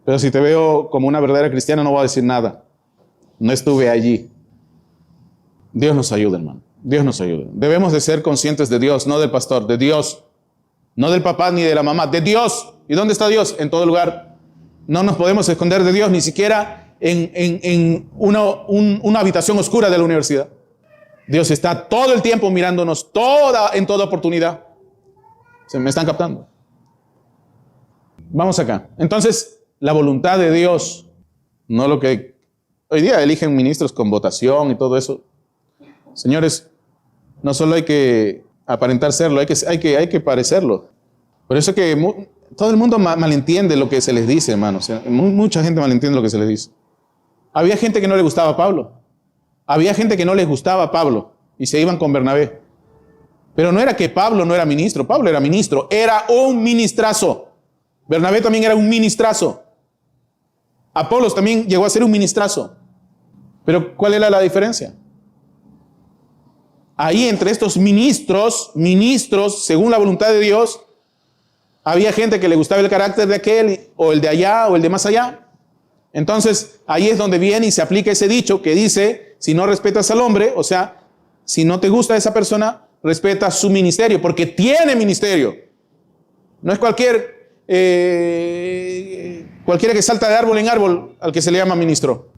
Pero si te veo como una verdadera cristiana, no voy a decir nada. No estuve allí. Dios nos ayuda, hermano. Dios nos ayuda. Debemos de ser conscientes de Dios, no del pastor, de Dios. No del papá ni de la mamá, de Dios. ¿Y dónde está Dios? En todo lugar. No nos podemos esconder de Dios, ni siquiera en una habitación oscura de la universidad. Dios está todo el tiempo mirándonos, en toda oportunidad. ¿Se me están captando? Vamos acá. Entonces, la voluntad de Dios, no lo que hoy día eligen ministros con votación y todo eso. Señores, no solo hay que aparentar serlo, hay que parecerlo. Por eso es que todo el mundo malentiende lo que se les dice, hermanos. Mucha gente malentiende lo que se les dice. Había gente que no le gustaba a Pablo. Había gente que no les gustaba a Pablo y se iban con Bernabé. Pero no era que Pablo no era ministro. Pablo era ministro. Era un ministrazo. Bernabé también era un ministrazo. Apolos también llegó a ser un ministrazo. Pero ¿cuál era la diferencia? Ahí entre estos ministros, según la voluntad de Dios, había gente que le gustaba el carácter de aquel, o el de allá, o el de más allá. Entonces, ahí es donde viene y se aplica ese dicho que dice, si no respetas al hombre, o sea, si no te gusta esa persona, respeta su ministerio, porque tiene ministerio. No es cualquiera que salta de árbol en árbol al que se le llama ministro.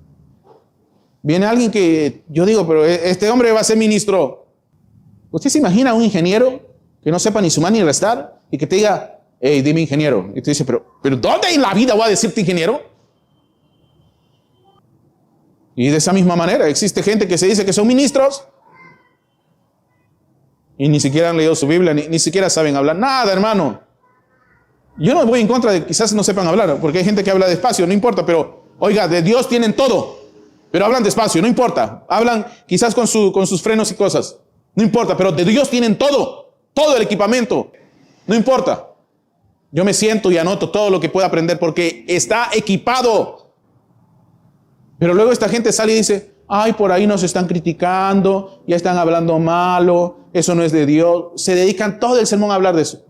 Viene alguien que, yo digo, pero este hombre va a ser ministro. ¿Usted se imagina a un ingeniero que no sepa ni sumar ni restar y que te diga, hey, dime ingeniero? Y te dice, pero ¿dónde en la vida voy a decirte ingeniero? Y de esa misma manera existe gente que se dice que son ministros y ni siquiera han leído su Biblia, ni siquiera saben hablar. Nada, hermano. Yo no voy en contra de quizás no sepan hablar, porque hay gente que habla despacio, no importa, pero oiga, de Dios tienen todo, pero hablan despacio, no importa. Hablan quizás con sus frenos y cosas, no importa, pero de Dios tienen todo el equipamiento, no importa. Yo me siento y anoto todo lo que pueda aprender porque está equipado. Pero luego esta gente sale y dice, ay, por ahí nos están criticando, ya están hablando malo, eso no es de Dios. Se dedican todo el sermón a hablar de eso.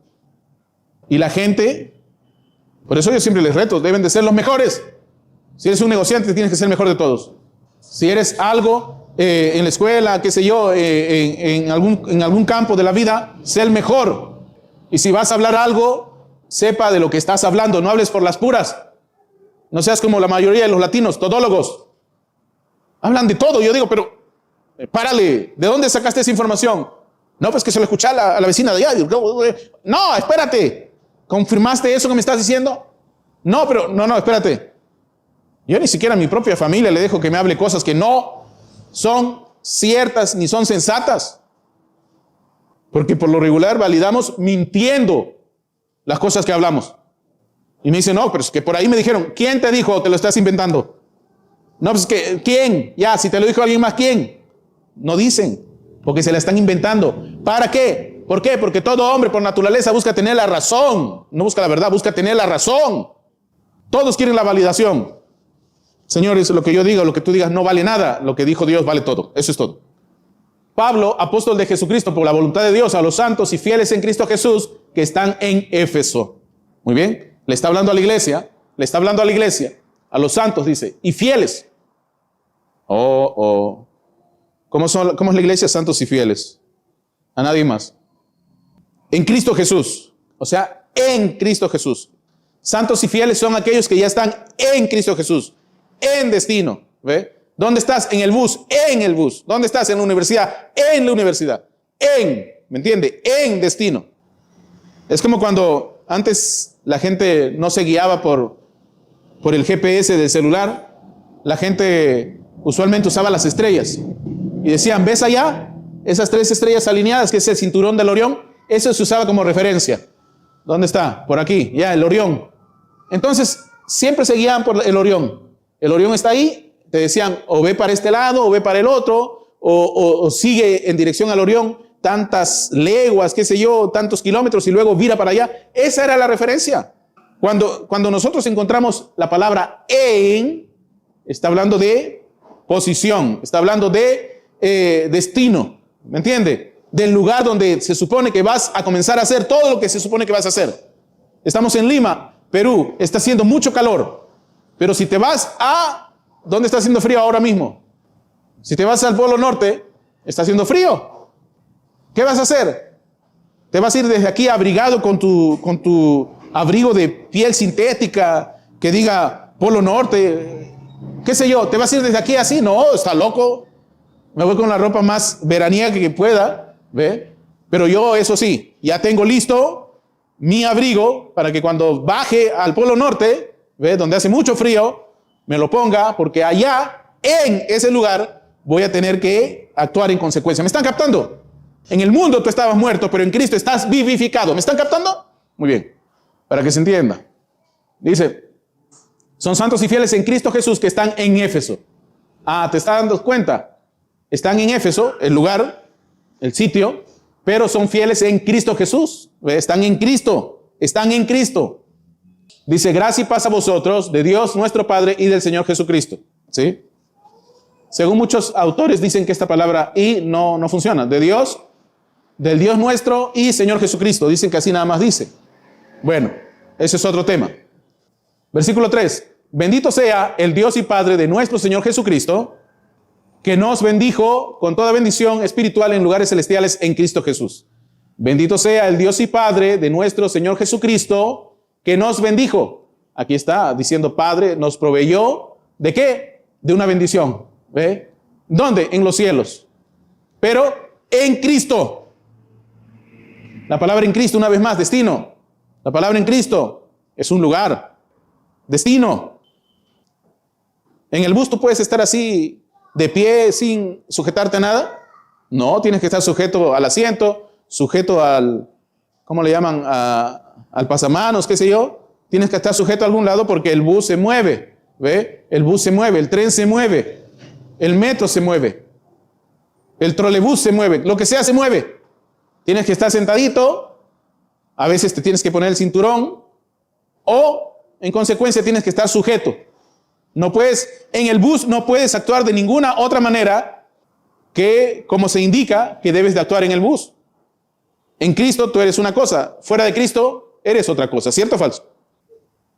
Y la gente, por eso yo siempre les reto, deben de ser los mejores. Si eres un negociante, tienes que ser el mejor de todos. Si eres algo en la escuela, qué sé yo, en algún campo de la vida, sé el mejor. Y si vas a hablar algo, sepa de lo que estás hablando, no hables por las puras. No seas como la mayoría de los latinos, todólogos. Hablan de todo. Yo digo, pero párale, ¿de dónde sacaste esa información? No, pues que se lo escuché a la vecina de allá. No, espérate. ¿Confirmaste eso que me estás diciendo? No, pero no, espérate. Yo ni siquiera a mi propia familia le dejo que me hable cosas que no son ciertas ni son sensatas. Porque por lo regular validamos mintiendo las cosas que hablamos. Y me dicen, no, pero es que por ahí me dijeron, ¿quién te dijo o te lo estás inventando? No, pues que, ¿quién? Ya, si te lo dijo alguien más, ¿quién? No dicen, porque se la están inventando. ¿Para qué? ¿Por qué? Porque todo hombre por naturaleza busca tener la razón. No busca la verdad, busca tener la razón. Todos quieren la validación. Señores, lo que yo diga, lo que tú digas no vale nada. Lo que dijo Dios vale todo. Eso es todo. Pablo, apóstol de Jesucristo por la voluntad de Dios, a los santos y fieles en Cristo Jesús que están en Éfeso. Muy bien. Le está hablando a la iglesia, a los santos, dice, y fieles. ¿Cómo es la iglesia? Santos y fieles. A nadie más. En Cristo Jesús. O sea, en Cristo Jesús. Santos y fieles son aquellos que ya están en Cristo Jesús. En destino. ¿Ve? ¿Dónde estás? En el bus. En el bus. ¿Dónde estás? En la universidad. En la universidad. ¿Me entiende? En destino. Es como cuando antes la gente no se guiaba por el GPS del celular. La gente usualmente usaba las estrellas. Y decían, ¿ves allá? Esas 3 estrellas alineadas, que es el cinturón del Orión. Eso se usaba como referencia. ¿Dónde está? Por aquí, ya, el Orión. Entonces, siempre se guiaban por el Orión. El Orión está ahí. Te decían, o ve para este lado, o ve para el otro, o sigue en dirección al Orión. Tantas leguas, qué sé yo, tantos kilómetros y luego vira para allá. Esa era la referencia. Cuando nosotros encontramos la palabra en, está hablando de posición, está hablando de destino, ¿me entiende? Del lugar donde se supone que vas a comenzar a hacer todo lo que se supone que vas a hacer. Estamos en Lima, Perú, está haciendo mucho calor, pero si te vas ¿dónde está haciendo frío ahora mismo? Si te vas al Polo Norte, está haciendo frío. ¿Qué vas a hacer? Te vas a ir desde aquí abrigado con tu abrigo de piel sintética que diga Polo Norte, qué sé yo, te vas a ir desde aquí así. No, está loco. Me voy con la ropa más veraniega que pueda, ¿ve? Pero yo, eso sí, ya tengo listo mi abrigo para que cuando baje al Polo Norte, ¿ve? Donde hace mucho frío, me lo ponga, porque allá, en ese lugar, voy a tener que actuar en consecuencia. ¿Me están captando? En el mundo tú estabas muerto, pero en Cristo estás vivificado. ¿Me están captando? Muy bien, para que se entienda. Dice, son santos y fieles en Cristo Jesús que están en Éfeso. Ah, ¿te estás dando cuenta? Están en Éfeso, el lugar, el sitio, pero son fieles en Cristo Jesús. Están en Cristo, están en Cristo. Dice, gracia y paz a vosotros, de Dios nuestro Padre y del Señor Jesucristo. ¿Sí? Según muchos autores dicen que esta palabra y no funciona. De Dios, del Dios nuestro y Señor Jesucristo. Dicen que así nada más dice. Bueno, ese es otro tema. Versículo 3. Bendito sea el Dios y Padre de nuestro Señor Jesucristo, que nos bendijo con toda bendición espiritual en lugares celestiales en Cristo Jesús. Bendito sea el Dios y Padre de nuestro Señor Jesucristo, que nos bendijo. Aquí está diciendo Padre, nos proveyó, ¿de qué? De una bendición. ¿Ve? ¿Dónde? En los cielos. Pero en Cristo. La palabra en Cristo, una vez más, destino. La palabra en Cristo es un lugar, destino. En el bus tú puedes estar así de pie sin sujetarte a nada. No, tienes que estar sujeto al asiento, sujeto al, ¿cómo le llaman? Al pasamanos, qué sé yo. Tienes que estar sujeto a algún lado porque el bus se mueve. ¿Ve? El bus se mueve, el tren se mueve, el metro se mueve, el trolebús se mueve, lo que sea se mueve. Tienes que estar sentadito, a veces te tienes que poner el cinturón o en consecuencia tienes que estar sujeto. No puedes, en el bus no puedes actuar de ninguna otra manera que como se indica que debes de actuar en el bus. En Cristo tú eres una cosa, fuera de Cristo eres otra cosa, ¿cierto o falso?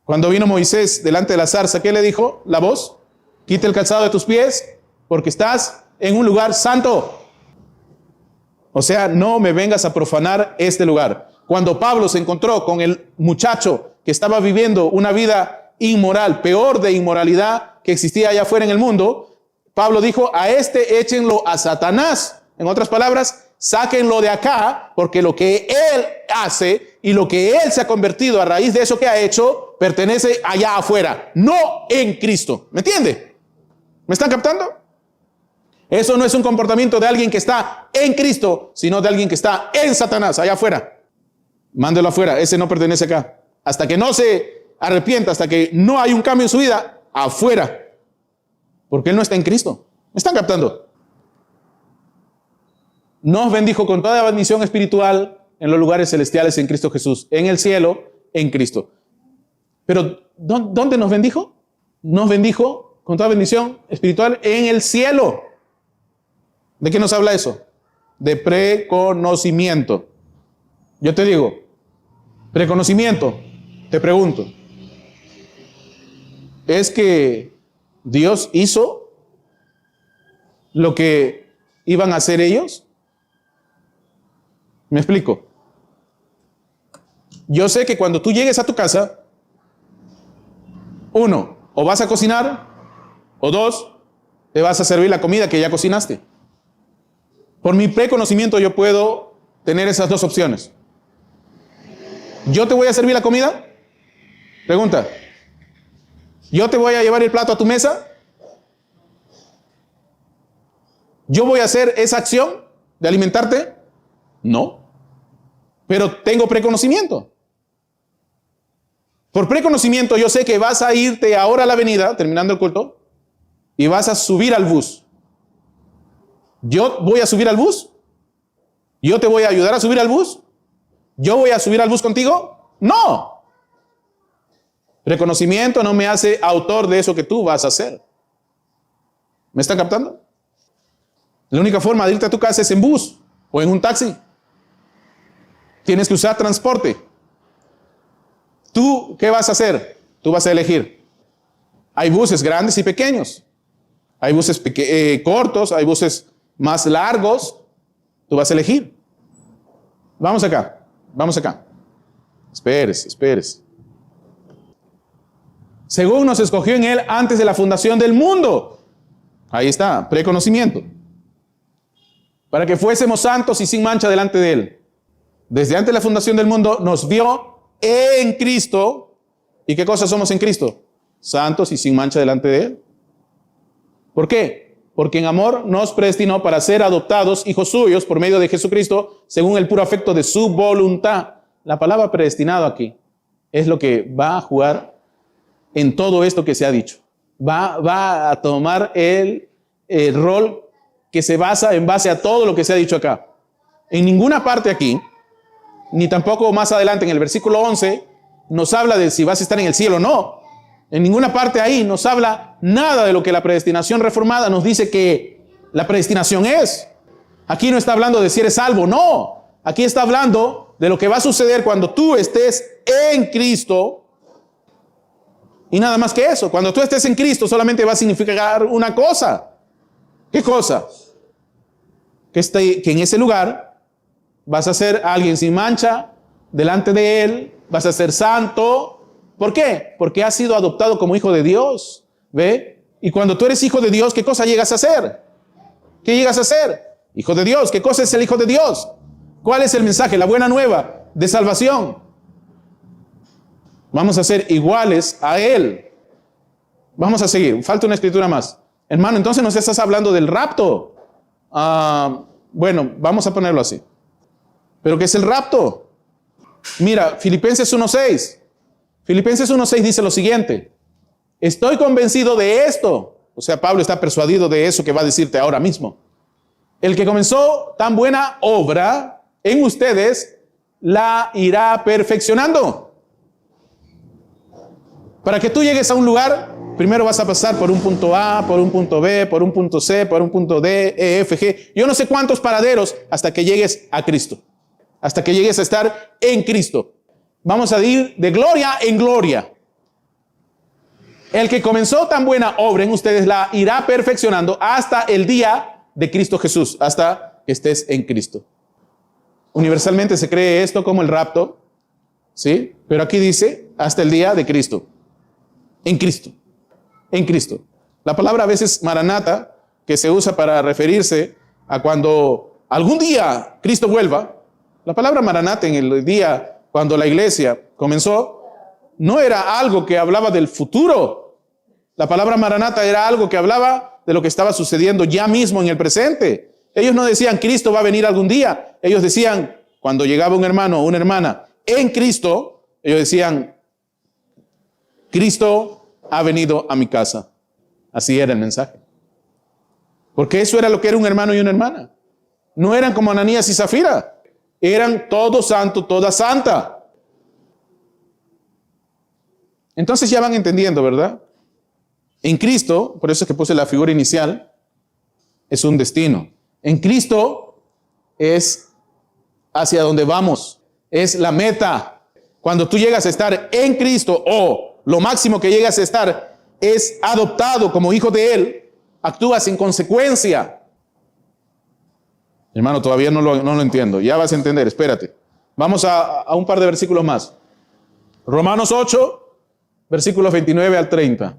Cuando vino Moisés delante de la zarza, ¿qué le dijo la voz? Quita el calzado de tus pies porque estás en un lugar santo. O sea, no me vengas a profanar este lugar. Cuando Pablo se encontró con el muchacho que estaba viviendo una vida inmoral, peor de inmoralidad que existía allá afuera en el mundo, Pablo dijo, a este échenlo a Satanás. En otras palabras, sáquenlo de acá, porque lo que él hace y lo que él se ha convertido a raíz de eso que ha hecho, pertenece allá afuera, no en Cristo. ¿Me entiende? ¿Me están captando? Eso no es un comportamiento de alguien que está en Cristo, sino de alguien que está en Satanás, allá afuera. Mándelo afuera, ese no pertenece acá. Hasta que no se arrepienta, hasta que no hay un cambio en su vida, afuera. Porque él no está en Cristo. ¿Me están captando? Nos bendijo con toda bendición espiritual en los lugares celestiales en Cristo Jesús, en el cielo, en Cristo. Pero, ¿dónde nos bendijo? Nos bendijo con toda bendición espiritual en el cielo. ¿De qué nos habla eso? De preconocimiento. Yo te digo, preconocimiento, te pregunto, ¿es que Dios hizo lo que iban a hacer ellos? ¿Me explico? Yo sé que cuando tú llegues a tu casa, uno, o vas a cocinar, o dos, te vas a servir la comida que ya cocinaste. Por mi preconocimiento yo puedo tener esas dos opciones. ¿Yo te voy a servir la comida? Pregunta. ¿Yo te voy a llevar el plato a tu mesa? ¿Yo voy a hacer esa acción de alimentarte? No. Pero tengo preconocimiento. Por preconocimiento yo sé que vas a irte ahora a la avenida, terminando el culto, y vas a subir al bus. ¿Yo voy a subir al bus? ¿Yo te voy a ayudar a subir al bus? ¿Yo voy a subir al bus contigo? No. Reconocimiento no me hace autor de eso que tú vas a hacer. ¿Me está captando? La única forma de irte a tu casa es en bus o en un taxi. Tienes que usar transporte. ¿Tú qué vas a hacer? Tú vas a elegir. Hay buses grandes y pequeños. Hay buses cortos, hay buses más largos. Tú vas a elegir. Vamos acá, vamos acá. Espérese. Según nos escogió en Él antes de la fundación del mundo. Ahí está, preconocimiento. Para que fuésemos santos y sin mancha delante de Él. Desde antes de la fundación del mundo nos vio en Cristo. ¿Y qué cosas somos en Cristo? Santos y sin mancha delante de Él. ¿Por qué? porque en amor nos predestinó para ser adoptados hijos suyos por medio de Jesucristo, según el puro afecto de su voluntad. La palabra predestinado aquí es lo que va a jugar en todo esto que se ha dicho. Va a tomar el rol que se basa en base a todo lo que se ha dicho acá. En ninguna parte aquí, ni tampoco más adelante en el versículo 11, nos habla de si vas a estar en el cielo o no. En ninguna parte ahí nos habla nada de lo que la predestinación reformada nos dice que la predestinación es. Aquí no está hablando de si eres salvo, no. Aquí está hablando de lo que va a suceder cuando tú estés en Cristo. Y nada más que eso. Cuando tú estés en Cristo solamente va a significar una cosa. ¿Qué cosa? Que en ese lugar vas a ser alguien sin mancha delante de Él, vas a ser santo. ¿Por qué? Porque has sido adoptado como hijo de Dios. ¿Ve? Y cuando tú eres hijo de Dios, ¿qué cosa llegas a hacer? ¿Qué llegas a hacer? Hijo de Dios. ¿Qué cosa es el hijo de Dios? ¿Cuál es el mensaje? La buena nueva de salvación. Vamos a ser iguales a Él. Vamos a seguir. Falta una escritura más. Hermano, entonces nos estás hablando del rapto. Bueno, vamos a ponerlo así. ¿Pero qué es el rapto? Mira, Filipenses 1:6. Filipenses 1:6 dice lo siguiente. Estoy convencido de esto. O sea, Pablo está persuadido de eso que va a decirte ahora mismo. El que comenzó tan buena obra en ustedes, la irá perfeccionando. Para que tú llegues a un lugar, primero vas a pasar por un punto A, por un punto B, por un punto C, por un punto D, E, F, G. Yo no sé cuántos paraderos hasta que llegues a Cristo. Hasta que llegues a estar en Cristo. Vamos a ir de gloria en gloria. El que comenzó tan buena obra en ustedes la irá perfeccionando hasta el día de Cristo Jesús, hasta que estés en Cristo. Universalmente se cree esto como el rapto, ¿sí? Pero aquí dice hasta el día de Cristo. En Cristo. En Cristo. La palabra a veces maranata, que se usa para referirse a cuando algún día Cristo vuelva. La palabra maranata en el día cuando la iglesia comenzó, no era algo que hablaba del futuro. La palabra maranata era algo que hablaba de lo que estaba sucediendo ya mismo en el presente. Ellos no decían Cristo va a venir algún día. Ellos decían, cuando llegaba un hermano o una hermana en Cristo, ellos decían, Cristo ha venido a mi casa. Así era el mensaje. Porque eso era lo que era un hermano y una hermana. No eran como Ananías y Zafira. Eran todo santo, toda santa. Entonces ya van entendiendo, ¿verdad? En Cristo, por eso es que puse la figura inicial, es un destino. En Cristo es hacia donde vamos, es la meta. Cuando tú llegas a estar en Cristo, o lo máximo que llegas a estar es adoptado como hijo de Él, actúas en consecuencia. Hermano, todavía no lo entiendo. Ya vas a entender, espérate. Vamos a un par de versículos más. Romanos 8, versículos 29 al 30.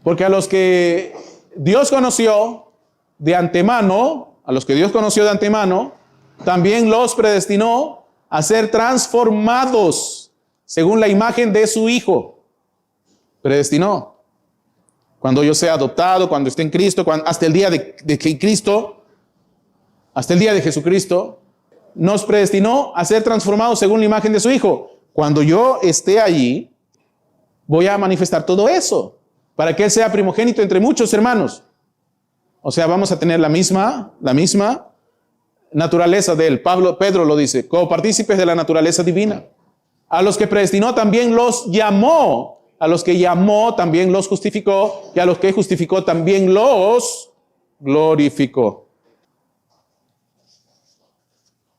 Porque a los que Dios conoció de antemano, también los predestinó a ser transformados según la imagen de su Hijo. Predestinó. Cuando yo sea adoptado, cuando esté en Cristo, hasta el día de Cristo, hasta el día de Jesucristo, nos predestinó a ser transformados según la imagen de su Hijo. Cuando yo esté allí, voy a manifestar todo eso, para que Él sea primogénito entre muchos hermanos. O sea, vamos a tener la misma naturaleza de Él. Pedro lo dice, copartícipes de la naturaleza divina. A los que predestinó también los llamó, a los que llamó también los justificó, y a los que justificó también los glorificó.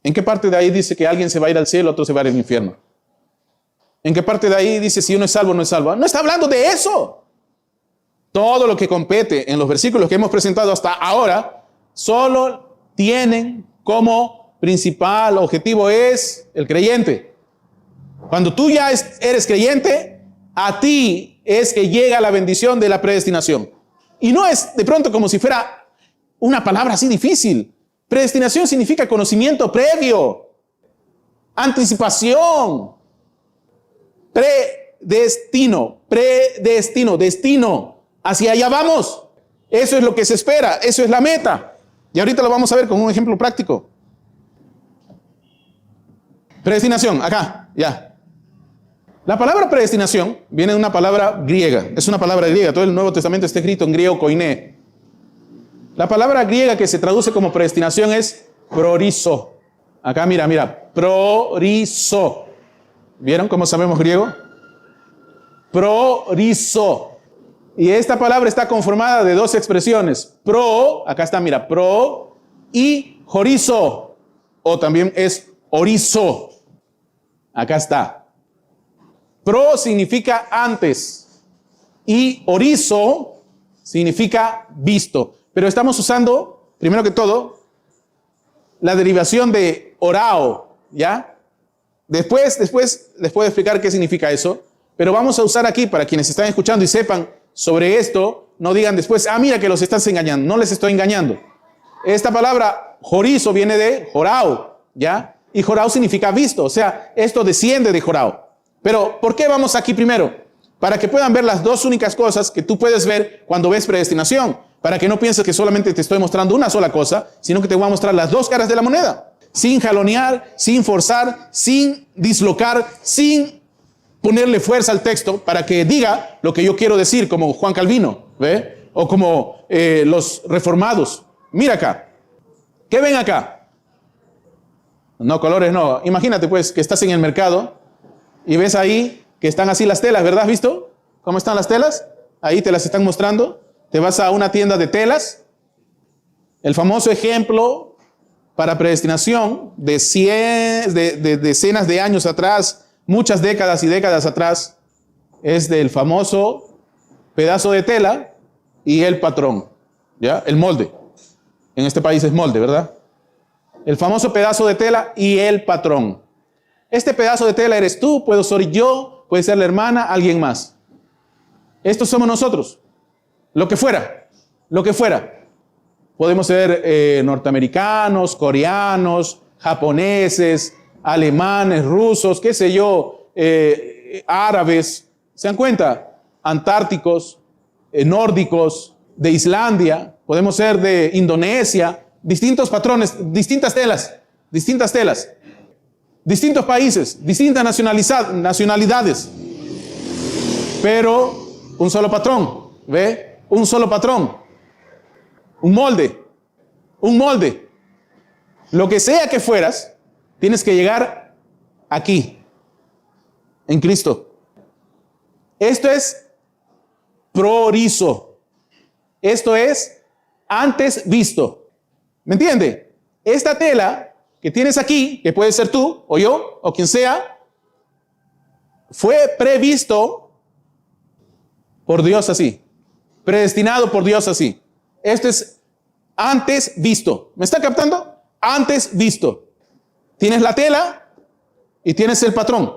¿En qué parte de ahí dice que alguien se va a ir al cielo, otro se va a ir al infierno? ¿En qué parte de ahí dice si uno es salvo o no es salvo? No está hablando de eso. Todo lo que compete en los versículos que hemos presentado hasta ahora, solo tienen como principal objetivo es el creyente. Cuando tú ya eres creyente, a ti es que llega la bendición de la predestinación. Y no es de pronto como si fuera una palabra así difícil. Predestinación significa conocimiento previo, anticipación, destino, hacia allá vamos. Eso es lo que se espera, eso es la meta. Y ahorita lo vamos a ver con un ejemplo práctico. Predestinación, acá, ya. La palabra predestinación viene de una palabra griega. Es una palabra griega. Todo el Nuevo Testamento está escrito en griego koiné. La palabra griega que se traduce como predestinación es prorizo. Acá mira, prorizo. ¿Vieron cómo sabemos griego? Prorizo. Y esta palabra está conformada de dos expresiones. Acá está, mira, pro y horizo. O también es orizo. Acá está. Pro significa antes y horizo significa visto. Pero estamos usando, primero que todo, la derivación de orao, ¿ya? Después les puedo explicar qué significa eso, pero vamos a usar aquí para quienes están escuchando y sepan sobre esto, no digan después, mira que los estás engañando. No les estoy engañando. Esta palabra horizo viene de jorao, ¿ya? Y jorao significa visto, o sea, esto desciende de jorao. Pero, ¿por qué vamos aquí primero? Para que puedan ver las dos únicas cosas que tú puedes ver cuando ves predestinación. Para que no pienses que solamente te estoy mostrando una sola cosa, sino que te voy a mostrar las dos caras de la moneda. Sin jalonear, sin forzar, sin dislocar, sin ponerle fuerza al texto para que diga lo que yo quiero decir, como Juan Calvino, ¿ve? O como los reformados. Mira acá. ¿Qué ven acá? No, colores no. Imagínate pues que estás en el mercado y ves ahí que están así las telas, ¿verdad? ¿Has visto cómo están las telas? Ahí te las están mostrando. Te vas a una tienda de telas. El famoso ejemplo para predestinación de decenas de años atrás, muchas décadas y décadas atrás, es del famoso pedazo de tela y el patrón, ¿ya? El molde. En este país es molde, ¿verdad? El famoso pedazo de tela y el patrón. Este pedazo de tela eres tú, puedo ser yo, puede ser la hermana, alguien más. Estos somos nosotros. Lo que fuera, lo que fuera. Podemos ser norteamericanos, coreanos, japoneses, alemanes, rusos, qué sé yo, árabes. ¿Se dan cuenta? Antárticos, nórdicos, de Islandia. Podemos ser de Indonesia. Distintos patrones, distintas telas, distintos países, distintas nacionalidades, pero un solo patrón, ¿ve? Un solo patrón, un molde. Lo que sea que fueras, tienes que llegar aquí, en Cristo. Esto es prorizo, esto es antes visto. ¿Me entiende? Esta tela que tienes aquí, que puede ser tú, o yo, o quien sea, fue previsto por Dios así. Predestinado por Dios así. Esto es antes visto. ¿Me está captando? Antes visto. Tienes la tela y tienes el patrón.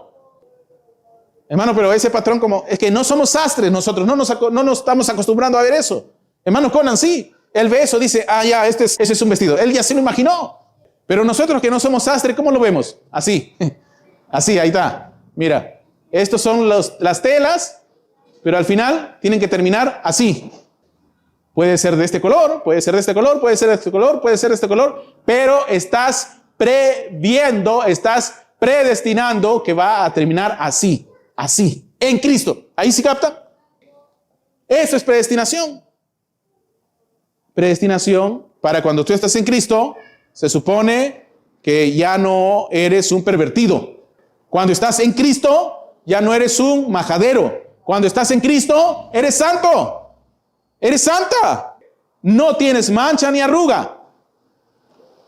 Hermano, pero ese patrón es que no somos sastres nosotros, no nos estamos acostumbrando a ver eso. Hermano Conan, sí. Él ve eso, dice, ya, ese es un vestido. Él ya se lo imaginó. Pero nosotros que no somos sastre, ¿cómo lo vemos? Así. Así, ahí está. Mira, estos son las telas, pero al final tienen que terminar así. Puede ser de este color, puede ser de este color, puede ser de este color, puede ser de este color, pero estás previendo, estás predestinando que va a terminar así, en Cristo. ¿Ahí sí capta? Eso es predestinación. Predestinación para cuando tú estás en Cristo, se supone que ya no eres un pervertido. Cuando estás en Cristo, ya no eres un majadero. Cuando estás en Cristo, eres santo. Eres santa. No tienes mancha ni arruga.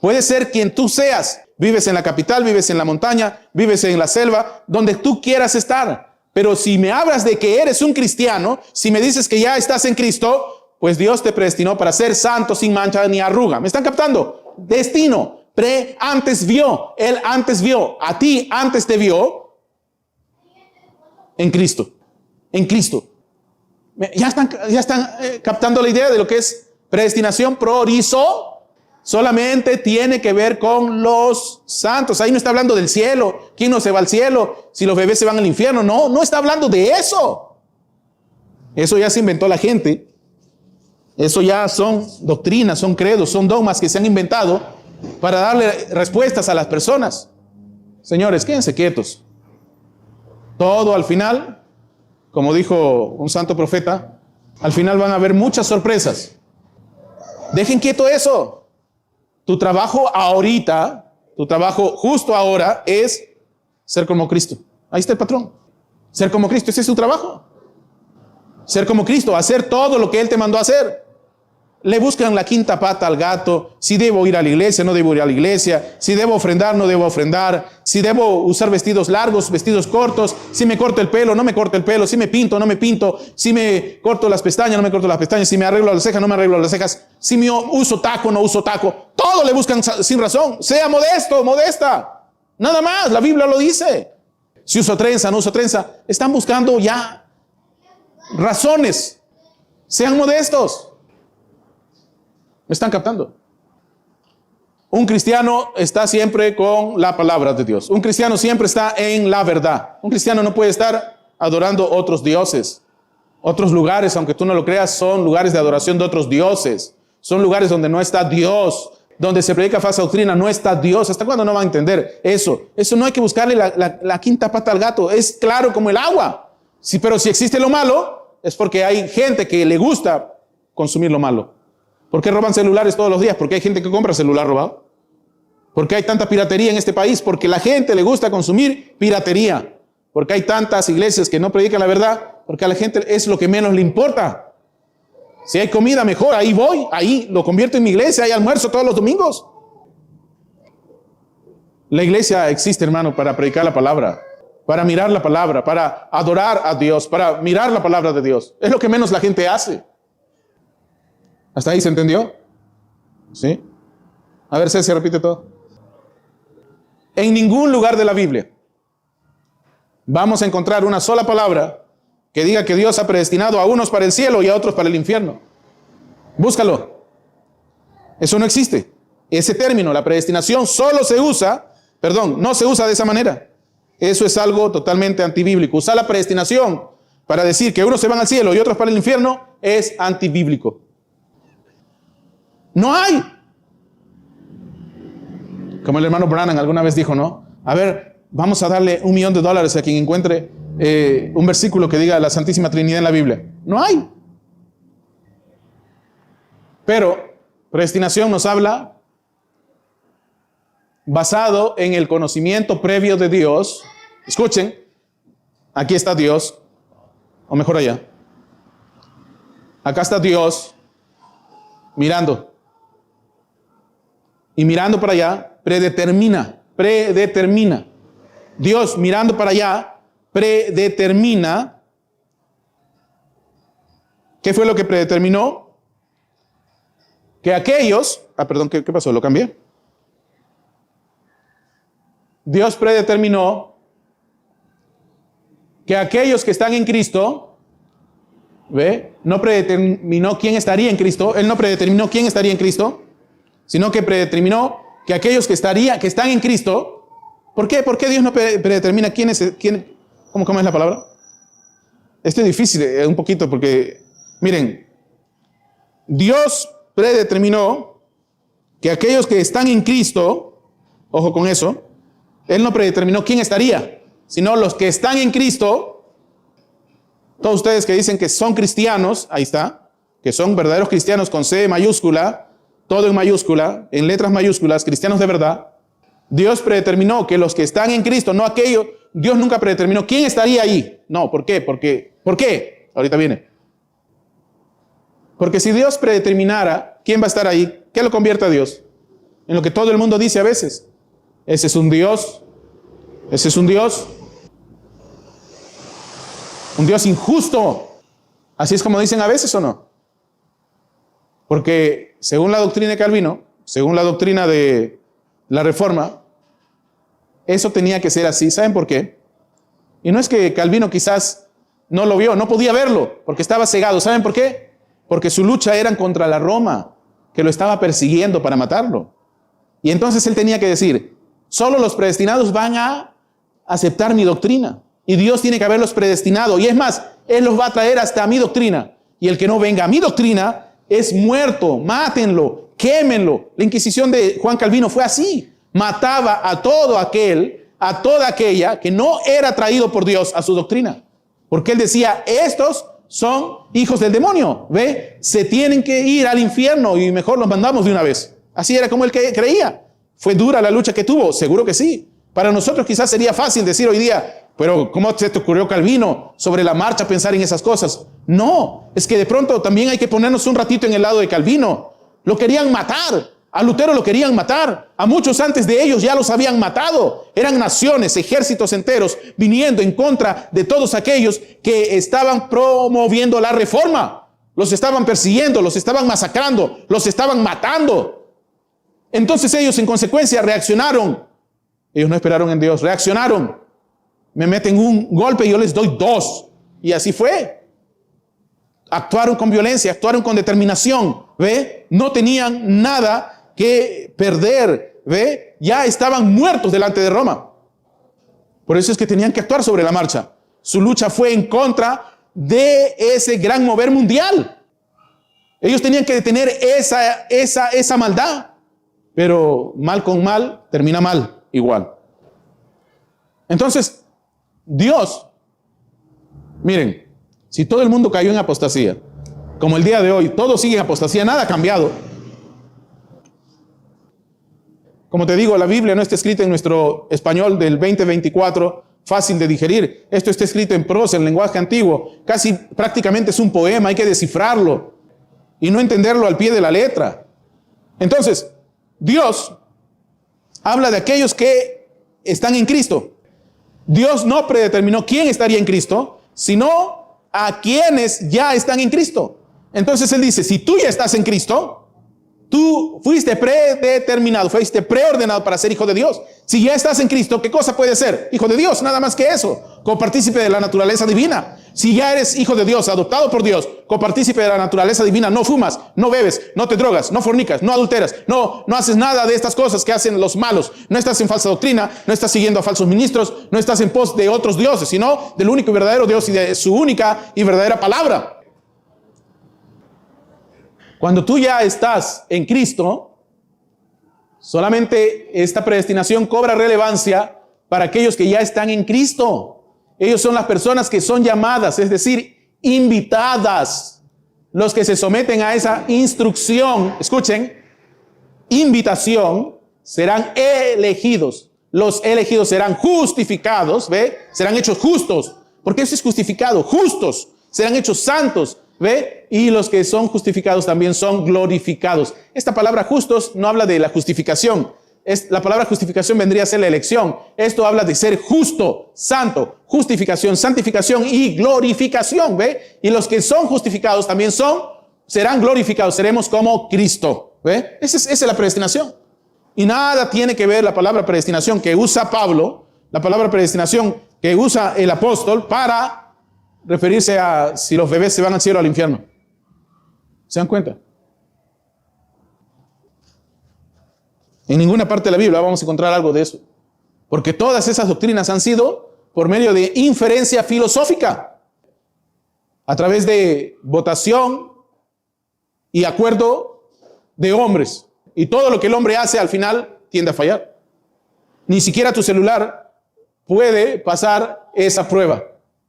Puedes ser quien tú seas. Vives en la capital, vives en la montaña, vives en la selva, donde tú quieras estar. Pero si me hablas de que eres un cristiano, si me dices que ya estás en Cristo, pues Dios te predestinó para ser santo sin mancha ni arruga. ¿Me están captando? Destino. Antes vio. Él antes vio. A ti antes te vio en Cristo. En Cristo. ¿Ya están captando la idea de lo que es predestinación? Prorizo. Solamente tiene que ver con los santos. Ahí no está hablando del cielo. ¿Quién no se va al cielo? Si los bebés se van al infierno. No está hablando de eso. Eso ya se inventó la gente. Eso ya son doctrinas, son credos, son dogmas que se han inventado para darle respuestas a las personas. Señores, quédense quietos. Todo al final, como dijo un santo profeta, al final van a haber muchas sorpresas. Dejen quieto eso. Tu trabajo ahorita, tu trabajo justo ahora es ser como Cristo. Ahí está el patrón. Ser como Cristo, ese es su trabajo. Ser como Cristo, hacer todo lo que Él te mandó a hacer. Le buscan la quinta pata al gato, si debo ir a la iglesia, no debo ir a la iglesia, si debo ofrendar, no debo ofrendar, si debo usar vestidos largos, vestidos cortos, si me corto el pelo, no me corto el pelo, si me pinto, no me pinto, si me corto las pestañas, no me corto las pestañas, si me arreglo las cejas, no me arreglo las cejas, si me uso taco, no uso taco. Todo le buscan sin razón. Sea modesto, modesta. Nada más, la Biblia lo dice. Si uso trenza, no uso trenza, están buscando ya razones. Sean modestos. ¿Me están captando? Un cristiano está siempre con la palabra de Dios. Un cristiano siempre está en la verdad. Un cristiano no puede estar adorando otros dioses. Otros lugares, aunque tú no lo creas, son lugares de adoración de otros dioses. Son lugares donde no está Dios. Donde se predica falsa doctrina, no está Dios. ¿Hasta cuándo no va a entender eso? Eso no hay que buscarle la quinta pata al gato. Es claro como el agua. Sí, pero si existe lo malo, es porque hay gente que le gusta consumir lo malo. ¿Por qué roban celulares todos los días? Porque hay gente que compra celular robado. ¿Por qué hay tanta piratería en este país? Porque a la gente le gusta consumir piratería. Porque hay tantas iglesias que no predican la verdad. Porque a la gente es lo que menos le importa. Si hay comida mejor, ahí voy. Ahí lo convierto en mi iglesia. Hay almuerzo todos los domingos. La iglesia existe, hermano, para predicar la palabra. Para mirar la palabra. Para adorar a Dios. Para mirar la palabra de Dios. Es lo que menos la gente hace. ¿Hasta ahí se entendió? ¿Sí? A ver si se repite todo. En ningún lugar de la Biblia vamos a encontrar una sola palabra que diga que Dios ha predestinado a unos para el cielo y a otros para el infierno. Búscalo. Eso no existe. Ese término, la predestinación, solo se usa, no se usa de esa manera. Eso es algo totalmente antibíblico. Usar la predestinación para decir que unos se van al cielo y otros para el infierno es antibíblico. No hay. Como el hermano Branham alguna vez dijo, ¿no? A ver, vamos a darle $1 millón a quien encuentre un versículo que diga la Santísima Trinidad en la Biblia. No hay. Pero predestinación nos habla basado en el conocimiento previo de Dios. Escuchen, aquí está Dios, o mejor allá. Acá está Dios mirando. Y mirando para allá, predetermina. Dios mirando para allá, predetermina. ¿Qué fue lo que predeterminó? Que aquellos... ¿qué pasó? ¿Lo cambié? Dios predeterminó que aquellos que están en Cristo, ¿ve? No predeterminó quién estaría en Cristo. Él no predeterminó quién estaría en Cristo, sino que predeterminó que aquellos que están en Cristo. ¿Por qué? ¿Por qué Dios no predetermina quién es? ¿Cómo es la palabra? Esto es difícil un poquito porque, miren, Dios predeterminó que aquellos que están en Cristo, ojo con eso, Él no predeterminó quién estaría, sino los que están en Cristo. Todos ustedes que dicen que son cristianos, ahí está, que son verdaderos cristianos con C mayúscula, todo en mayúscula, en letras mayúsculas, cristianos de verdad. Dios predeterminó que los que están en Cristo, no aquellos, Dios nunca predeterminó quién estaría ahí. No, ¿por qué? ¿Por qué? Ahorita viene. Porque si Dios predeterminara quién va a estar ahí, ¿qué lo convierte a Dios? En lo que todo el mundo dice a veces. Ese es un Dios injusto. Así es como dicen a veces, ¿o no? Porque según la doctrina de Calvino, según la doctrina de la Reforma, eso tenía que ser así. ¿Saben por qué? Y no es que Calvino quizás no lo vio, no podía verlo, porque estaba cegado. ¿Saben por qué? Porque su lucha era contra la Roma, que lo estaba persiguiendo para matarlo. Y entonces él tenía que decir, solo los predestinados van a aceptar mi doctrina. Y Dios tiene que haberlos predestinado. Y es más, Él los va a traer hasta mi doctrina. Y el que no venga a mi doctrina, es muerto, mátenlo, quémenlo. La Inquisición de Juan Calvino fue así. Mataba a todo aquel, a toda aquella que no era traído por Dios a su doctrina. Porque él decía, estos son hijos del demonio, ¿ve? Se tienen que ir al infierno y mejor los mandamos de una vez. Así era como él creía. ¿Fue dura la lucha que tuvo? Seguro que sí. Para nosotros quizás sería fácil decir hoy día, pero ¿cómo se te ocurrió, Calvino, sobre la marcha pensar en esas cosas? No, es que de pronto también hay que ponernos un ratito en el lado de Calvino. Lo querían matar. A Lutero lo querían matar. A muchos antes de ellos ya los habían matado. Eran naciones, ejércitos enteros viniendo en contra de todos aquellos que estaban promoviendo la reforma. Los estaban persiguiendo, los estaban masacrando, los estaban matando. Entonces ellos en consecuencia reaccionaron. Ellos no esperaron en Dios, reaccionaron. Me meten un golpe y yo les doy dos. Y así fue. Actuaron con violencia, actuaron con determinación, ¿ve? No tenían nada que perder, ¿ve? Ya estaban muertos delante de Roma. Por eso es que tenían que actuar sobre la marcha. Su lucha fue en contra de ese gran mover mundial. Ellos tenían que detener esa maldad. Pero mal con mal termina mal, igual. Entonces, Dios, miren, si todo el mundo cayó en apostasía, como el día de hoy, todos siguen en apostasía, nada ha cambiado. Como te digo, la Biblia no está escrita en nuestro español del 2024, fácil de digerir. Esto está escrito en prosa, en lenguaje antiguo. Casi prácticamente es un poema, hay que descifrarlo y no entenderlo al pie de la letra. Entonces, Dios habla de aquellos que están en Cristo. Dios no predeterminó quién estaría en Cristo, sino a quienes ya están en Cristo. Entonces Él dice, si tú ya estás en Cristo, tú fuiste predeterminado, fuiste preordenado para ser hijo de Dios. Si ya estás en Cristo, ¿qué cosa puedes ser? Hijo de Dios, nada más que eso, copartícipe de la naturaleza divina. Si ya eres hijo de Dios, adoptado por Dios, copartícipe de la naturaleza divina, no fumas, no bebes, no te drogas, no fornicas, no adulteras, no haces nada de estas cosas que hacen los malos. No estás en falsa doctrina, no estás siguiendo a falsos ministros, no estás en pos de otros dioses, sino del único y verdadero Dios y de su única y verdadera palabra. Cuando tú ya estás en Cristo, solamente esta predestinación cobra relevancia para aquellos que ya están en Cristo. Ellos son las personas que son llamadas, es decir, invitadas. Los que se someten a esa instrucción, escuchen, invitación, serán elegidos. Los elegidos serán justificados, ¿ve? Serán hechos justos. Porque eso es justificado, justos. Serán hechos santos, ¿ve? Y los que son justificados también son glorificados. Esta palabra justos no habla de la justificación. La palabra justificación vendría a ser la elección. Esto habla de ser justo, santo, justificación, santificación y glorificación, ¿ve? Y los que son justificados también serán glorificados, seremos como Cristo, ¿ve? Esa es la predestinación. Y nada tiene que ver la palabra predestinación que usa Pablo, la palabra predestinación que usa el apóstol para referirse a si los bebés se van al cielo o al infierno. ¿Se dan cuenta? En ninguna parte de la Biblia vamos a encontrar algo de eso. Porque todas esas doctrinas han sido por medio de inferencia filosófica, a través de votación y acuerdo de hombres. Y todo lo que el hombre hace al final tiende a fallar. Ni siquiera tu celular puede pasar esa prueba,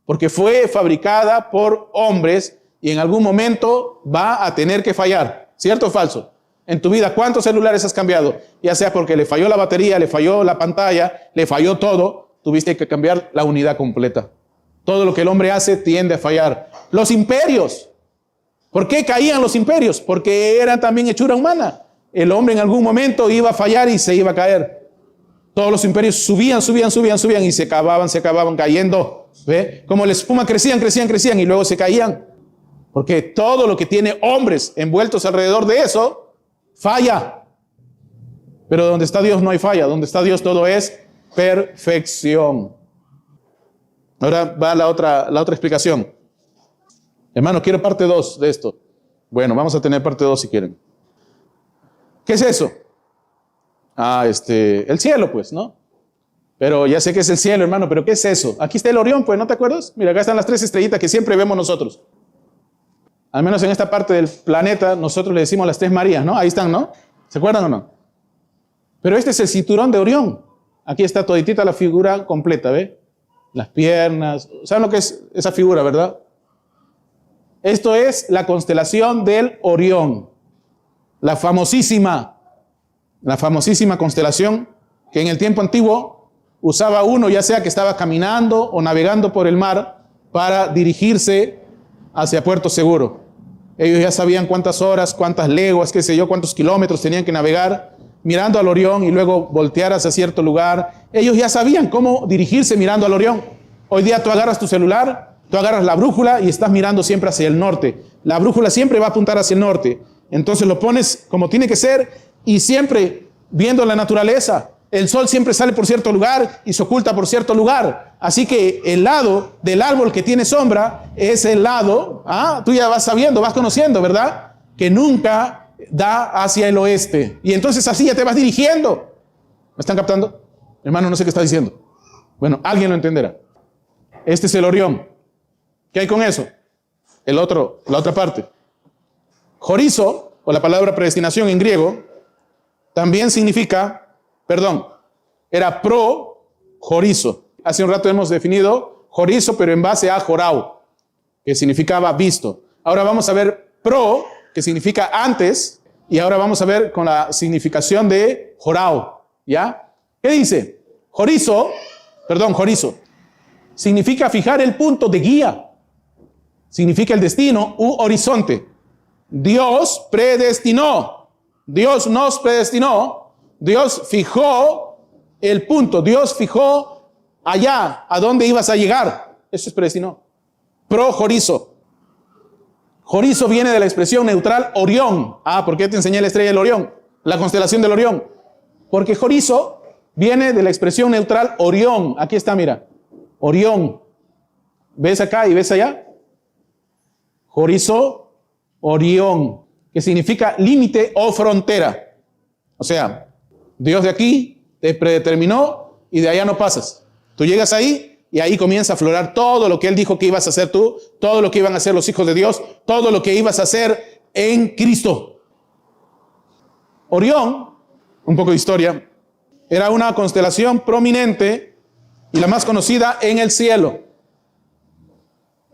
porque fue fabricada por hombres y en algún momento va a tener que fallar. ¿Cierto o falso? En tu vida, ¿cuántos celulares has cambiado? Ya sea porque le falló la batería, le falló la pantalla, le falló todo, tuviste que cambiar la unidad completa. Todo lo que el hombre hace tiende a fallar. Los imperios. ¿Por qué caían los imperios? Porque eran también hechura humana. El hombre en algún momento iba a fallar y se iba a caer. Todos los imperios subían y se acababan cayendo. ¿Ve? Como la espuma crecían y luego se caían. Porque todo lo que tiene hombres envueltos alrededor de eso falla. Pero donde está Dios no hay falla. Donde está Dios todo es perfección. Ahora va la otra explicación. Hermano, quiero parte 2 de esto. Bueno, vamos a tener parte 2 si quieren. ¿Qué es eso? El cielo, pues, ¿no? Pero ya sé que es el cielo, hermano, pero ¿qué es eso? Aquí está el Orión, pues, ¿no te acuerdas? Mira, acá están las 3 estrellitas que siempre vemos nosotros. Al menos en esta parte del planeta, nosotros le decimos las 3 Marías, ¿no? Ahí están, ¿no? ¿Se acuerdan o no? Pero este es el cinturón de Orión. Aquí está toditita la figura completa, ¿ve? Las piernas. ¿Saben lo que es esa figura, verdad? Esto es la constelación del Orión. La famosísima constelación que en el tiempo antiguo usaba uno, ya sea que estaba caminando o navegando por el mar, para dirigirse hacia Puerto Seguro. Ellos ya sabían cuántas horas, cuántas leguas, qué sé yo, cuántos kilómetros tenían que navegar mirando al Orión y luego voltear hacia cierto lugar. Ellos ya sabían cómo dirigirse mirando al Orión. Hoy día tú agarras tu celular, tú agarras la brújula y estás mirando siempre hacia el norte. La brújula siempre va a apuntar hacia el norte. Entonces lo pones como tiene que ser y siempre viendo la naturaleza. El sol siempre sale por cierto lugar y se oculta por cierto lugar. Así que el lado del árbol que tiene sombra es el lado, tú ya vas sabiendo, vas conociendo, ¿verdad? Que nunca da hacia el oeste. Y entonces así ya te vas dirigiendo. ¿Me están captando? Hermano, no sé qué está diciendo. Bueno, alguien lo entenderá. Este es el Orión. ¿Qué hay con eso? La otra parte. Jorizo, o la palabra predestinación en griego, también significa... era pro-jorizo. Hace un rato hemos definido jorizo, pero en base a jorao, que significaba visto. Ahora vamos a ver pro, que significa antes, y ahora vamos a ver con la significación de jorao, ¿ya? ¿Qué dice? Jorizo, significa fijar el punto de guía, significa el destino u horizonte. Dios predestinó, Dios nos predestinó, Dios fijó el punto, Dios fijó allá, a dónde ibas a llegar. Eso es predestinó. Pro-jorizo. Jorizo viene de la expresión neutral Orión. ¿Por qué te enseñé la estrella del Orión? La constelación del Orión. Porque jorizo viene de la expresión neutral Orión. Aquí está, mira. Orión. ¿Ves acá y ves allá? Jorizo, Orión, que significa límite o frontera. O sea, Dios de aquí te predeterminó y de allá no pasas. Tú llegas ahí y ahí comienza a aflorar todo lo que Él dijo que ibas a hacer tú, todo lo que iban a hacer los hijos de Dios, todo lo que ibas a hacer en Cristo. Orión, un poco de historia, era una constelación prominente y la más conocida en el cielo.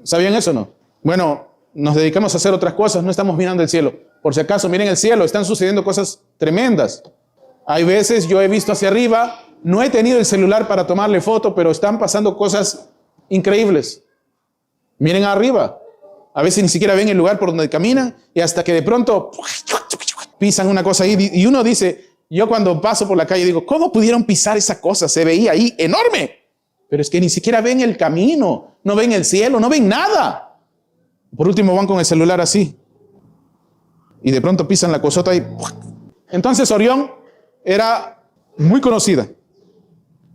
¿Sabían eso o no? Bueno, nos dedicamos a hacer otras cosas, no estamos mirando el cielo. Por si acaso, miren el cielo, están sucediendo cosas tremendas. Hay veces yo he visto hacia arriba, no he tenido el celular para tomarle foto, pero están pasando cosas increíbles. Miren arriba. A veces ni siquiera ven el lugar por donde caminan y hasta que de pronto pisan una cosa ahí. Y uno dice, yo cuando paso por la calle digo, ¿cómo pudieron pisar esa cosa? Se veía ahí enorme. Pero es que ni siquiera ven el camino, no ven el cielo, no ven nada. Por último van con el celular así. Y de pronto pisan la cosota y... Entonces Orión era muy conocida.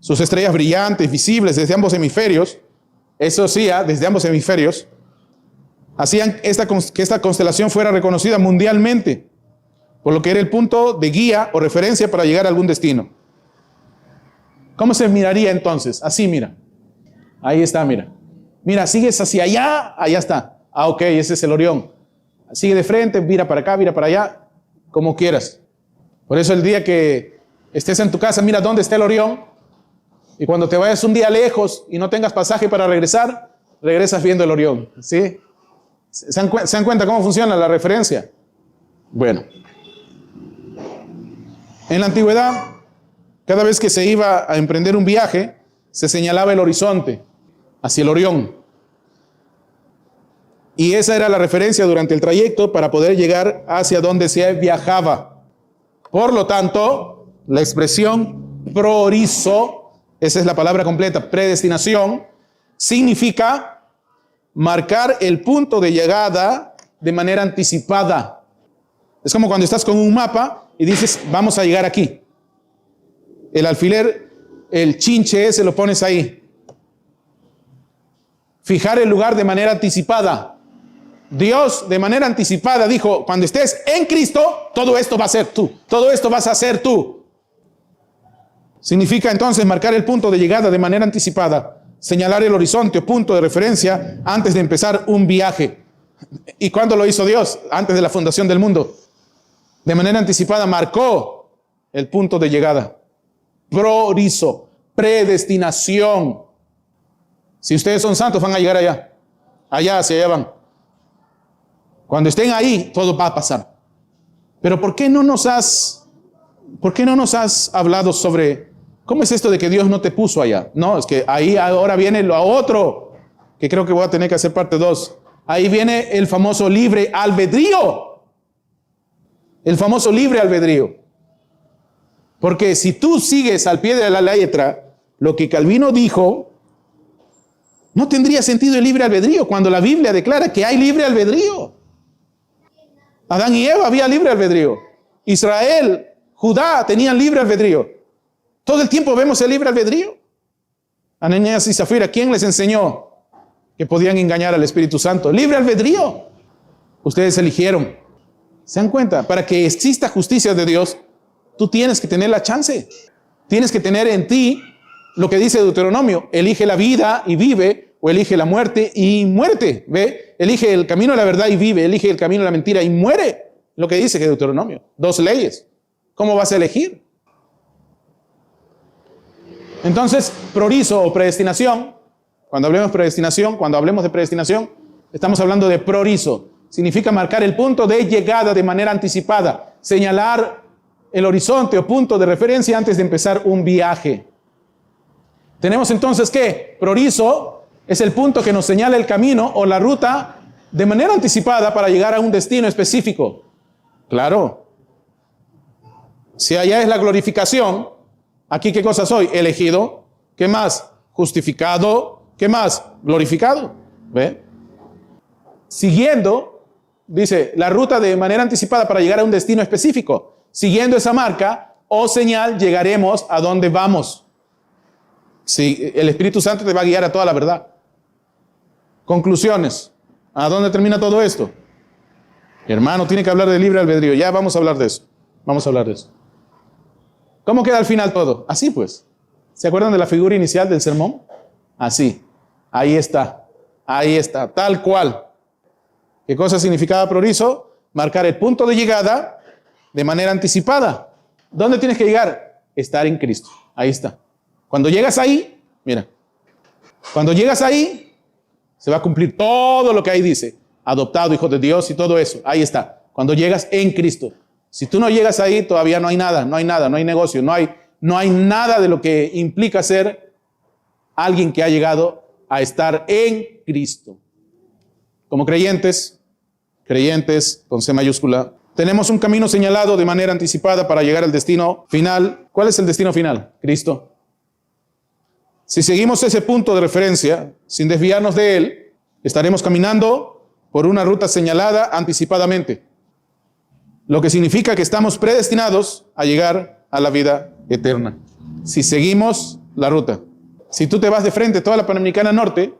Sus estrellas brillantes, visibles desde ambos hemisferios, eso sí, desde ambos hemisferios, hacían que esta constelación fuera reconocida mundialmente, por lo que era el punto de guía o referencia para llegar a algún destino. ¿Cómo se miraría entonces? Así, mira. Ahí está, mira. Mira, sigues hacia allá, allá está. Ok, ese es el Orión. Sigue de frente, mira para acá, mira para allá, como quieras. Por eso el día que estés en tu casa, mira dónde está el Orión. Y cuando te vayas un día lejos y no tengas pasaje para regresar, regresas viendo el Orión. ¿Sí? ¿Se dan cuenta cómo funciona la referencia? Bueno. En la antigüedad, cada vez que se iba a emprender un viaje, se señalaba el horizonte hacia el Orión. Y esa era la referencia durante el trayecto para poder llegar hacia donde se viajaba. Por lo tanto, la expresión prorizo, esa es la palabra completa, predestinación, significa marcar el punto de llegada de manera anticipada. Es como cuando estás con un mapa y dices, vamos a llegar aquí. El alfiler, el chinche ese lo pones ahí. Fijar el lugar de manera anticipada. Dios de manera anticipada dijo, cuando estés en Cristo, todo esto va a ser tú. Todo esto vas a ser tú. Significa entonces marcar el punto de llegada de manera anticipada, señalar el horizonte o punto de referencia antes de empezar un viaje. ¿Y cuándo lo hizo Dios? Antes de la fundación del mundo. De manera anticipada marcó el punto de llegada. Prorizo, predestinación. Si ustedes son santos, van a llegar allá. Allá, hacia allá van. Cuando estén ahí, todo va a pasar. Pero ¿por qué no nos has hablado sobre cómo es esto de que Dios no te puso allá? No, es que ahí ahora viene lo otro, que creo que voy a tener que hacer parte 2. Ahí viene el famoso libre albedrío. El famoso libre albedrío. Porque si tú sigues al pie de la letra lo que Calvino dijo, no tendría sentido el libre albedrío cuando la Biblia declara que hay libre albedrío. Adán y Eva había libre albedrío. Israel, Judá tenían libre albedrío. Todo el tiempo vemos el libre albedrío. Ananías y Zafira, ¿quién les enseñó que podían engañar al Espíritu Santo? Libre albedrío. Ustedes eligieron. ¿Se dan cuenta? Para que exista justicia de Dios, tú tienes que tener la chance. Tienes que tener en ti lo que dice Deuteronomio. Elige la vida y vive, o elige la muerte y muerte. ¿Ve? Elige el camino de la verdad y vive. Elige el camino de la mentira y muere. Lo que dice Deuteronomio. 2 leyes. ¿Cómo vas a elegir? Entonces, prorizo o predestinación. Cuando hablemos de predestinación, estamos hablando de prorizo. Significa marcar el punto de llegada de manera anticipada. Señalar el horizonte o punto de referencia antes de empezar un viaje. Tenemos entonces que prorizo es el punto que nos señala el camino o la ruta de manera anticipada para llegar a un destino específico. Claro. Si allá es la glorificación, aquí ¿qué cosa soy? Elegido. ¿Qué más? Justificado. ¿Qué más? Glorificado. ¿Ve? Siguiendo, dice, la ruta de manera anticipada para llegar a un destino específico. Siguiendo esa marca o señal, llegaremos a donde vamos. Sí, el Espíritu Santo te va a guiar a toda la verdad. Conclusiones. ¿A dónde termina todo esto? Hermano, tiene que hablar de libre albedrío. Ya vamos a hablar de eso. Vamos a hablar de eso. ¿Cómo queda al final todo? Así pues. ¿Se acuerdan de la figura inicial del sermón? Así. Ahí está. Ahí está. Tal cual. ¿Qué cosa significaba prorizo? Marcar el punto de llegada de manera anticipada. ¿Dónde tienes que llegar? Estar en Cristo. Ahí está. Cuando llegas ahí, mira. Cuando llegas ahí, se va a cumplir todo lo que ahí dice. Adoptado, hijo de Dios y todo eso. Ahí está. Cuando llegas en Cristo. Si tú no llegas ahí, todavía no hay nada, no hay negocio, no hay nada de lo que implica ser alguien que ha llegado a estar en Cristo. Como creyentes con C mayúscula, tenemos un camino señalado de manera anticipada para llegar al destino final. ¿Cuál es el destino final? Cristo. Si seguimos ese punto de referencia, sin desviarnos de él, estaremos caminando por una ruta señalada anticipadamente. Lo que significa que estamos predestinados a llegar a la vida eterna. Si seguimos la ruta. Si tú te vas de frente toda la Panamericana Norte,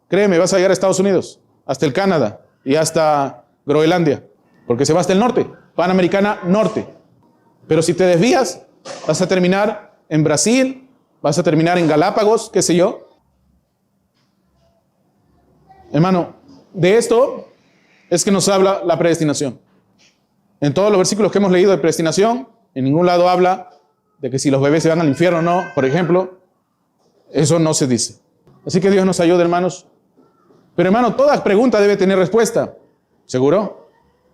créeme, vas a llegar a Estados Unidos, hasta el Canadá y hasta Groenlandia, porque se va hasta el norte, Panamericana Norte. Pero si te desvías, vas a terminar en Brasil, vas a terminar en Galápagos, qué sé yo. Hermano, de esto es que nos habla la predestinación. En todos los versículos que hemos leído de predestinación, en ningún lado habla de que si los bebés se van al infierno o no, por ejemplo. Eso no se dice. Así que Dios nos ayude, hermanos. Pero hermano, toda pregunta debe tener respuesta. ¿Seguro?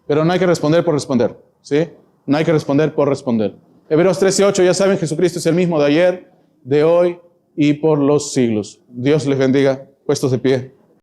Pero no hay que responder por responder. ¿Sí? No hay que responder por responder. Hebreos 13:8, ya saben, Jesucristo es el mismo de ayer, de hoy y por los siglos. Dios les bendiga. Puestos de pie.